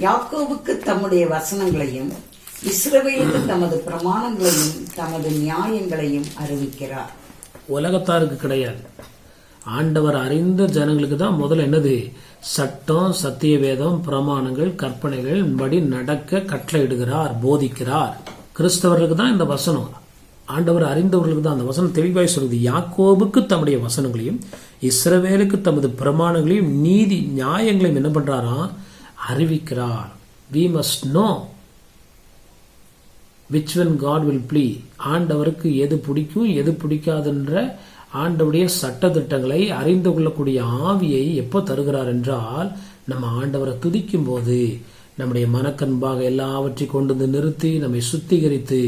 யாக்கோபுக்கு தம்முடைய வசனங்களையும் இஸ்ரவேலுக்கு தமது பிரமாணங்களையும் தமது நியாயங்களையும் அறிவிக்கிறார். உலகத்தாருக்கு கிடையாது. ஆண்டவர் அறிந்த ஜனங்களுக்கு தான் முதல்ல என்னது? சட்டம், சத்திய வேதம், பிரமாணங்கள், கற்பனைகள் படி நடக்க கட்டளையிடுகிறார், போதிக்கிறார். கிறிஸ்தவர்களுக்கு தான் இந்த வசனம். ஆண்டவர் அறிந்தவர்களுக்கு தான் அந்த வசனம் தெளிவாய் சொல்லுது. யாக்கோபுக்கு தம்முடைய வசனங்களையும் இஸ்ரவேலுக்கு தமது பிரமாணங்களையும் நீதி நியாயங்களையும் என்ன பண்றாராம்? அறிவிக்கிறார். We must know which one God will please. ஆண்டவருக்கு எது பிடிக்கும் எது பிடிக்காதுன்ற ஆண்டவருடைய சட்ட திட்டங்களை அறிந்து கொள்ளக்கூடிய ஆவியை எப்போ தருகிறார் என்றால், நம்ம ஆண்டவரை துதிக்கும் போது நம்முடைய மனக்கன்பாக எல்லாவற்றையும் கொண்டு வந்து நிறுத்தி நம்மை சுத்திகரித்து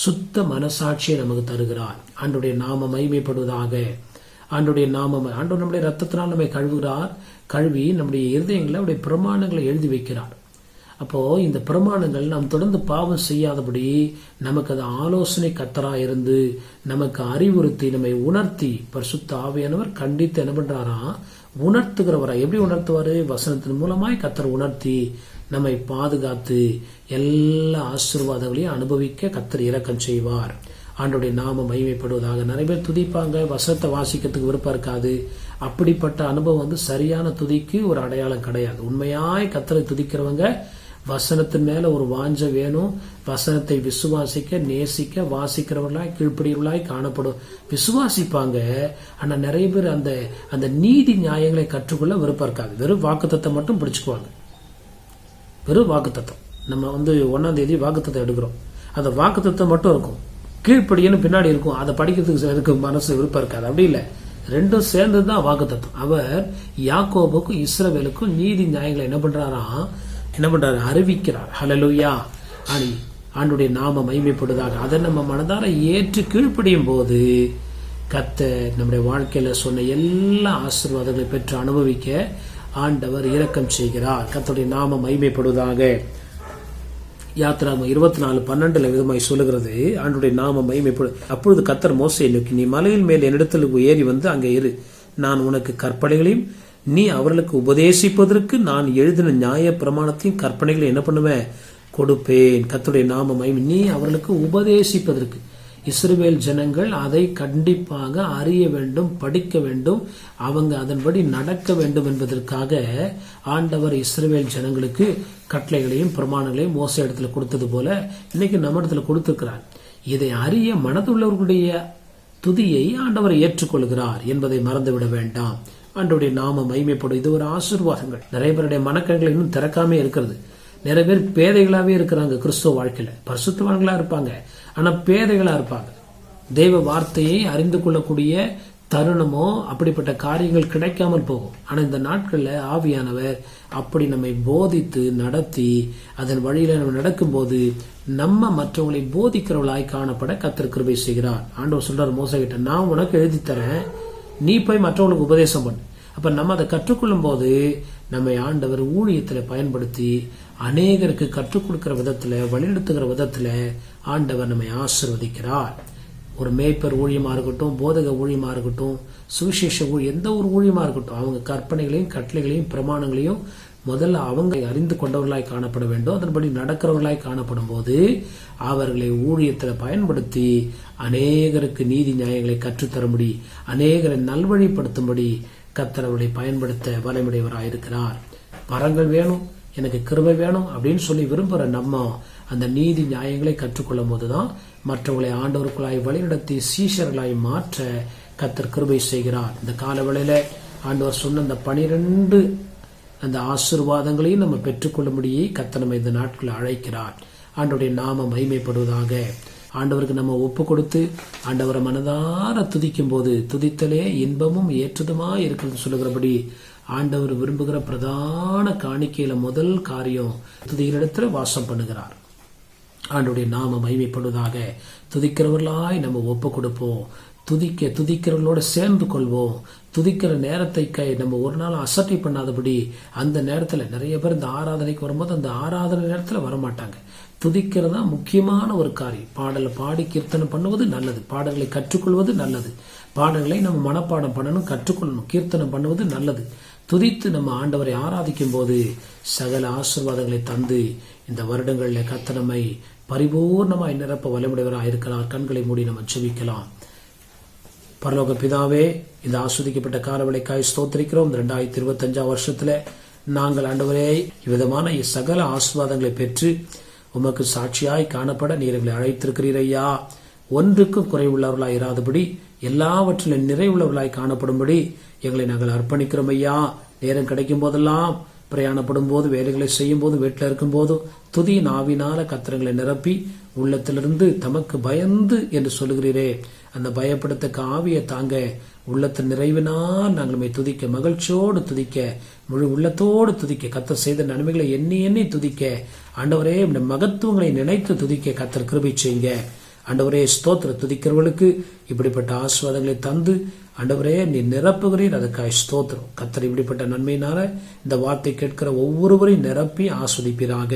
சுத்த மனசாட்சியை நமக்கு தருகிறார். ஆண்டவருடைய நாம மகிமைப்படுவதாக. ஆண்டவருடைய நாமம், ஆண்டவர் நம்முடைய ரத்தத்தினால் நம்மை கழுவுகிறார். கழுவி நம்முடைய இருதயங்களை அவருடைய பிரமாணங்களை எழுதி வைக்கிறார். அப்போ இந்த பிரமாணங்கள் நாம் தொடர்ந்து பாவம் செய்யாதபடி நமக்கு அது ஆலோசனை கர்த்தராய் இருந்து நமக்கு அறிவுறுத்தி நம்மை உணர்த்தி, பரிசுத்த ஆவியானவர் கண்டித்து என்ன பண்றாரா? உணர்த்துகிறவரா. எப்படி உணர்த்துவாரு? வசனத்தின் மூலமாய் கர்த்தர் உணர்த்தி நம்மை பாதுகாத்து எல்லா ஆசீர்வாதங்களையும் அனுபவிக்க கர்த்தர் இரக்கம் செய்வார். ஆண்டவருடைய நாம மகிமைப்படுவதாக. நிறைய பேர் துதிப்பாங்க, வசனத்தை வாசிக்கிறதுக்கு விருப்பம் இருக்காது. அப்படிப்பட்ட அனுபவம் சரியான துதிக்கு ஒரு அடையாளம் கிடையாது. உண்மையாய் கர்த்தரை துதிக்கிறவங்க வசனத்தின் மேல ஒரு வாஞ்ச வேணும். வசனத்தை விசுவாசிக்க, நேசிக்க, வாசிக்கிறவர்களாய் கீழ்ப்படியவர்களாய் காணப்படும். விசுவாசிப்பாங்க. ஆனா நிறைய பேர் அந்த அந்த நீதி நியாயங்களை கற்றுக்கொள்ள விருப்பம் இருக்காது. வெறும் வாக்குத்தத்தை மட்டும் பிடிச்சுக்குவாங்க. வெறும் வாக்குத்தத்தம். நம்ம 1ஆம் தேதி வாக்குத்தத்தம் எடுக்கிறோம். அந்த வாக்குத்தத்தம் மட்டும் இருக்கும். கீழ்ப்படியன்னு பின்னாடி இருக்கும். அதை படிக்கிறதுக்கு சிலருக்கு மனசு விருப்பம் இருக்காது. அப்படி இல்லை, ரெண்டும் சேர்ந்ததுதான் வாக்குத்தத்தம். அவர் யாக்கோபுக்கும் இஸ்ரவேலுக்கும் நீதி நியாயங்களை என்ன பண்றாரு? அறிவிக்கிறார். ஹல்லேலூயா. ஆண்டுடைய நாம மகிமைப்படுவதாக. அதை நம்ம மனதார ஏற்று கீழ்ப்படியும் போது கர்த்தர் நம்முடைய வாழ்க்கையில சொன்ன எல்லா ஆசீர்வாதங்களை பெற்று அனுபவிக்க ஆண்டவர் இரக்கம் செய்கிறார். கர்த்தருடைய நாம மகிமைப்படுவதாக. யாத்திராகமம் 24:12 விதமாய் சொல்லுகிறது, ஆண்டுடைய நாம மகிமைப்படும். அப்பொழுது கர்த்தர் மோசேயை நோக்கி, நீ மலையின் மேல் என்னிடத்தில் ஏறி வந்து அங்கே இரு. நான் உனக்கு கற்பனைகளையும் நீ அவர்களுக்கு உபதேசிப்பதற்கு நான் எழுதின நியாய பிரமாணத்தையும் கற்பனைகளையும் என்ன பண்ணுவேன்? கொடுப்பேன். கர்த்தருடைய நாம மகிமை. நீ அவர்களுக்கு உபதேசிப்பதற்கு. இஸ்ரவேல் ஜனங்கள் அதை கண்டிப்பாக அறிய வேண்டும், படிக்க வேண்டும், அவங்க அதன்படி நடக்க வேண்டும் என்பதற்காக ஆண்டவர் இஸ்ரவேல் ஜனங்களுக்கு கட்டளைகளையும் பிரமாணங்களையும் மோசே இடத்துல கொடுத்தது போல இன்னைக்கு நம்ம இடத்துல கொடுத்திருக்கிறார். இதை அறிய மனதுள்ளவர்களுடைய துதியை ஆண்டவர் ஏற்றுக்கொள்கிறார் என்பதை மறந்துவிட வேண்டாம். ஆண்டவருடைய நாம மகிமைப்படும். இது ஒரு ஆசீர்வாதங்கள். நிறைய பேருடைய மனக்கண்கள் இன்னும் திறக்காம இருக்கிறது. நிறைய பேர் பேதைகளாவே இருக்கிறாங்க. கிறிஸ்துவ வாழ்க்கையில பரிசுத்தவான்களா இருப்பாங்க, ஆனா பேதைகளா இருப்பாங்க. தெய்வ வார்த்தையை அறிந்து கொள்ளக்கூடிய தருணமோ அப்படிப்பட்ட காரியங்கள் கிடைக்காமல் போகும். ஆனா இந்த நாட்கள்ல ஆவியானவர் அப்படி நம்மை போதித்து நடத்தி அதன் வழியில நம்ம நடக்கும்போது நம்ம மற்றவங்களை போதிக்கிறவர்களாய் காணப்பட கர்த்தர் கிருபை செய்கிறார். ஆண்டவர் சொல்றார் மோசே கிட்ட, நான் உனக்கு எழுதி தரேன், நீ போய் மற்றவங்களுக்கு உபதேசம் பண்ணு. அப்ப நம்ம அதை கற்றுக்கொள்ளும் போது நம்மை ஆண்டவர் ஊழியத்துல பயன்படுத்தி அநேகருக்கு கற்றுக் கொடுக்கிற விதத்துல, வழிநடத்துகிற விதத்துல ஆண்டவர் நம்மை ஆசீர்வதிக்கிறார். ஒரு மேய்ப்பர் ஊழியமா இருக்கட்டும், போதக ஊழியமா இருக்கட்டும், சுவிசேஷ எந்த ஒரு ஊழியமா இருக்கட்டும், அவங்க கற்பனைகளையும் கட்டளைகளையும் பிரமாணங்களையும் முதல்ல அவங்க அறிந்து கொண்டவர்களாய் காணப்பட வேண்டும். அதன்படி நடக்கிறவர்களாய் காணப்படும் போது அவர்களை ஊழியத்தில் பயன்படுத்தி அநேகருக்கு நீதி நியாயங்களை கற்றுத்தரும்படி, அநேகரை நல்வழிப்படுத்தும்படி கர்த்தர் அவர்களை பயன்படுத்த வல்லமையுடையவராயிருக்கிறார். வரங்கள் வேணும், எனக்கு கிருபை வேணும் அப்படின்னு சொல்லி விரும்புகிற நம்ம அந்த நீதி நியாயங்களை கற்றுக்கொள்ளும் போதுதான் மற்றவர்களை ஆண்டவருக்குள்ளாய் வழிநடத்தி சீஷர்களாய் மாற்ற கர்த்தர் கிருபை செய்கிறார். இந்த காலவேளையில ஆண்டவர் சொன்ன அந்த 12 அந்த ஆசீர்வாதங்களையும் நம்ம பெற்றுக்கொள்ளும்படியே கர்த்தர் நம்ம இந்த நாட்களில் அழைக்கிறார். ஆண்டவருடைய நாமம் மகிமைப்படுவதாக. ஆண்டவருக்கு நம்ம ஒப்பு கொடுத்து ஆண்டவரை மனதார துதிக்கும் போது துதித்தலே இன்பமும் ஏற்றதுமா இருக்கிறது சொல்லுகிறபடி ஆண்டவர் விரும்புகிற பிரதான காணிக்கையில முதல் காரியம் துதிகளிடத்துல வாசம் பண்ணுகிறார். ஆண்டவருடைய நாமம் மகிமைப்படுவதாக. துதிக்கிறவர்களாய் நம்ம ஒப்பு கொடுப்போம். துதிக்கிறவர்களோட சேர்ந்து கொள்வோம். துதிக்கிற நேரத்தை நம்ம ஒரு நாள் அசட்டை பண்ணாதபடி அந்த நேரத்தில் நிறைய பேர் இந்த ஆராதனைக்கு வரும்போது அந்த ஆராதனை நேரத்தில் வரமாட்டாங்க. துதிக்கிறது தான் முக்கியமான ஒரு காரியம். பாடலை பாடி கீர்த்தனை பண்ணுவது நல்லது, பாடல்களை கற்றுக்கொள்வது நல்லது, பாடல்களை நம்ம மனப்பாடம் பண்ணணும், கற்றுக்கொள்ளணும், கீர்த்தனை பண்ணுவது நல்லது. துதித்து நம்ம ஆண்டவரை ஆராதிக்கும் போது சகல ஆசீர்வாதங்களை தந்து இந்த வருடங்களில் கர்த்தர் நம்மை பரிபூர்ணமாய் நிரப்ப வல்லமையுடையவராக இருக்கிறார். கண்களை மூடி நம்ம ஜெபிக்கலாம். பரலோக பிதாவே, இந்த ஆஸ்வதிக்கப்பட்ட காலவளைக்காய் ஸ்தோத்திரிக்கிறோம். 2025 வருஷத்துல நாங்கள் ஆண்டவரே இவ்விதமான சகல ஆசீர்வாதங்களை பெற்று உமக்கு சாட்சியாய் காணப்பட நீர் எங்களை அழைத்திருக்கிறீர் ஐயா. ஒன்றுக்கும் குறைவுள்ளவர்களாய் இராதபடி எல்லாவற்றிலும் நிறைவுள்ளவர்களாய் காணப்படும்படி எங்களை நாங்கள் அர்ப்பணிக்கிறோம் ஐயா. நேரம் கிடைக்கும் போதெல்லாம், பிரயாணப்படும் போது, வேலைகளை செய்யும் போது, வீட்டில் இருக்கும் போதும் துதியின் ஆவினால கத்திரங்களை நிரப்பி உள்ளத்திலிருந்து தமக்கு பயந்து என்று சொல்லுகிறீரே, அந்த பயப்படுத்தக்க ஆவியை தாங்க உள்ளத்தின் நிறைவினால் நாங்கள் துதிக்க, மகிழ்ச்சியோடு துதிக்க, முழு உள்ளத்தோடு துதிக்க, கர்த்தர் செய்த நன்மைகளை எண்ணி எண்ணி துதிக்க, ஆண்டவரே மகத்துவங்களை நினைத்து துதிக்க கர்த்தர் கிருபை செய்யுங்க. ஆண்டவரே ஸ்தோத்திர. துதிக்கிறவர்களுக்கு இப்படிப்பட்ட ஆசீர்வாதங்களை தந்து ஆண்டவரே நீ நிரப்புகிறீர், அதுக்காக ஸ்தோத்திரம். கர்த்தர் இப்படிப்பட்ட நன்மையினால இந்த வார்த்தை கேட்கிற ஒவ்வொருவரையும் நிரப்பி ஆஸ்வதிப்பீராக.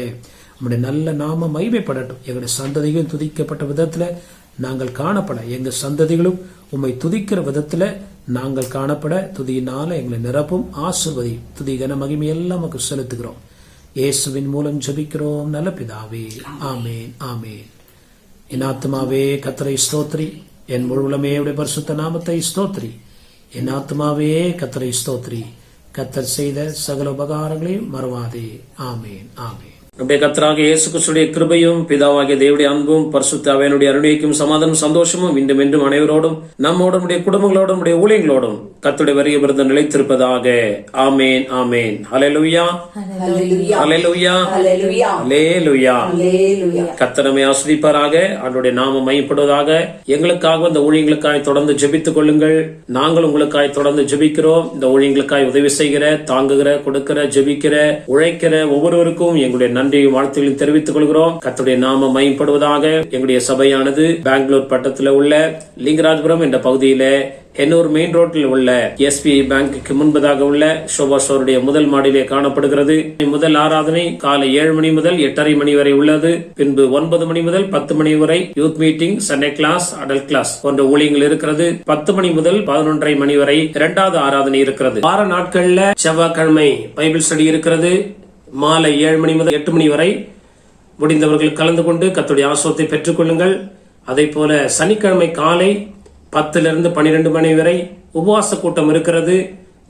நம்முடைய நல்ல நாம மகிமைப்படட்டும். எங்களுடைய சந்ததிகளும் துதிக்கப்பட்ட விதத்துல நாங்கள் காணப்பட, எங்க சந்ததிகளும் உம்மை துதிக்கிற விதத்துல நாங்கள் காணப்பட துதியினால எங்களை நிரப்பும், ஆசீர்வதி. துதி கன மகிமையெல்லாம் நமக்கு செலுத்துகிறோம். இயேசுவின் மூலம் ஜெபிக்கிறோம் நல்ல பிதாவே, ஆமேன் ஆமேன். என் ஆத்மாவே கர்த்தரை ஸ்தோத்திரி, என் முழு உலமே உடைய பரிசுத்த நாமத்தை ஸ்தோத்திரி. என் ஆத்மாவே கர்த்தரை ஸ்தோத்திரி, கர்த்தர் செய்த சகல உபகாரங்களையும் மறவாதே. ஆமேன் ஆமேன். நம்முடைய கர்த்தராகிய இயேசு கிறிஸ்துவின் கிருபையும் பிதாவாகிய தேவனுடைய அன்பும் பரிசுத்த ஆவியானவருடைய அருணைக்கும் சமாதானம் சந்தோஷமும் இன்றும் என்றும் அனைவரோடும் நம்மோடும் நம்முடைய குடும்பங்களோடும் நம்முடைய ஊழியங்களோடும் கர்த்தருடைய வருகை விருது நிலைத்திருப்பதாக. ஆமேன் ஆமேன். ஹல்லேலூயா ஹல்லேலூயா ஹல்லேலூயா. கர்த்தர் நம்மை ஆசீர்வதிப்பாராக. ஆண்டவருடைய நாமம் மகிமைப்படுவதாக. எங்களுக்காக இந்த ஊழியங்களுக்காய் தொடர்ந்து ஜெபித்துக் கொள்ளுங்கள். நாங்கள் உங்களுக்காய் தொடர்ந்து ஜெபிக்கிறோம். இந்த ஊழியங்களுக்காய் உதவி செய்கிற, தாங்குகிற, கொடுக்கிற, ஜெபிக்கிற, உழைக்கிற ஒவ்வொருவருக்கும் எங்களுடைய நன்றியும் வாழ்த்துக்களையும் தெரிவித்துக் கொள்கிறோம். கர்த்தருடைய நாமம் மகிமைப்படுவதாக. எங்களுடைய சபையானது பெங்களூர் பட்டத்தில் உள்ள லிங்கராஜபுரம் என்ற பகுதியில ஹென்னூர் மெயின் ரோட்டில் உள்ள SBI பேங்குக்கு முன்பதாக உள்ள ஷோபா ஸ்டோருடைய முதல் மாடியிலே காணப்படுகிறது. முதல் ஆராதனை காலை 7 மணி முதல் 8:30 மணி வரை உள்ளது. பின்பு 9 மணி முதல் 10 மணி வரை youth meeting, Sunday class, adult class போன்ற ஊழியங்கள் இருக்கிறது. 10 மணி முதல் 11:30 மணி வரை இரண்டாவது ஆராதனை இருக்கிறது. வார நாட்கள்ல செவ்வாய்க்கிழமை பைபிள் ஸ்டடி இருக்கிறது. மாலை 7 மணி முதல் 8 மணி வரை முடிந்தவர்கள் கலந்து கொண்டு கர்த்தருடைய ஆசீர்வாதத்தை பெற்றுக் கொள்ளுங்கள். அதே போல சனிக்கிழமை காலை 10 to 12 மணி வரை உபவாச கூட்டம் இருக்கிறது.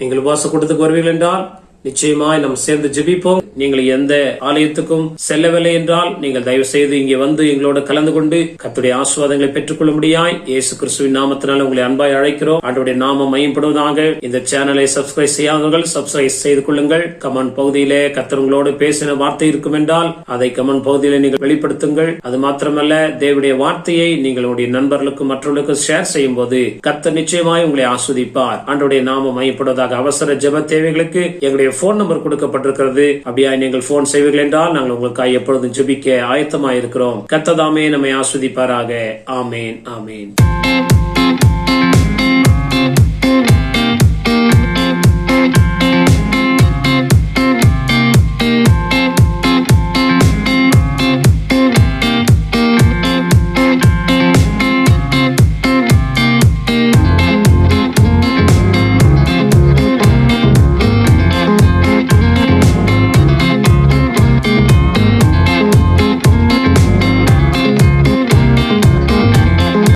நீங்கள் உபவாச கூட்டத்துக்கு வருவீர்கள் என்றால் நிச்சயமாய் நாம் சேர்ந்து ஜெபிப்போம். நீங்கள் எந்த ஆலயத்துக்கும் செல்லவில்லை என்றால் நீங்கள் தயவு செய்து இங்கே வந்து எங்களோட கலந்து கொண்டு கர்த்தருடைய ஆசீர்வாதங்களை பெற்றுக்கொள்ள முடியாய் இயேசு கிறிஸ்துவின் நாமத்தினால் உங்களை அன்பாய் அழைக்கிறோம். ஆண்டவருடைய நாமம் மகிமைப்படுவதாக. இந்த சேனலை சப்ஸ்கிரைப் செய்யாதவர்கள் சப்ஸ்கிரைப் செய்து கொள்ளுங்கள். கமெண்ட் பகுதியிலே கர்த்தர் உங்களோடு பேசின வார்த்தை இருக்கும் என்றால் அதை கமெண்ட் பகுதியிலே நீங்கள் வெளிப்படுத்துங்கள். அது மாத்திரமல்ல, தேவனுடைய வார்த்தையை நீங்களுடைய நண்பர்களுக்கும் மற்றவர்களுக்கும் ஷேர் செய்யும் போது கர்த்தர் நிச்சயமாய் உங்களை ஆஸ்வதிப்பார். ஆண்டவருடைய நாமம் மகிமைப்படுவதாக. அவசர ஜெப தேவைகளுக்கு எங்களுடைய போன் நம்பர் கொடுக்கப்பட்டிருக்கிறது. அப்படியா நீங்கள் போன் செய்வீர்கள் என்றால் நாங்கள் உங்களுக்காக எப்பொழுதும் ஜெபிக்க ஆயத்தமாயிருக்கிறோம். கர்த்தர் தாமே நம்மை ஆஸ்வதிப்பாராக. ஆமேன் ஆமேன்.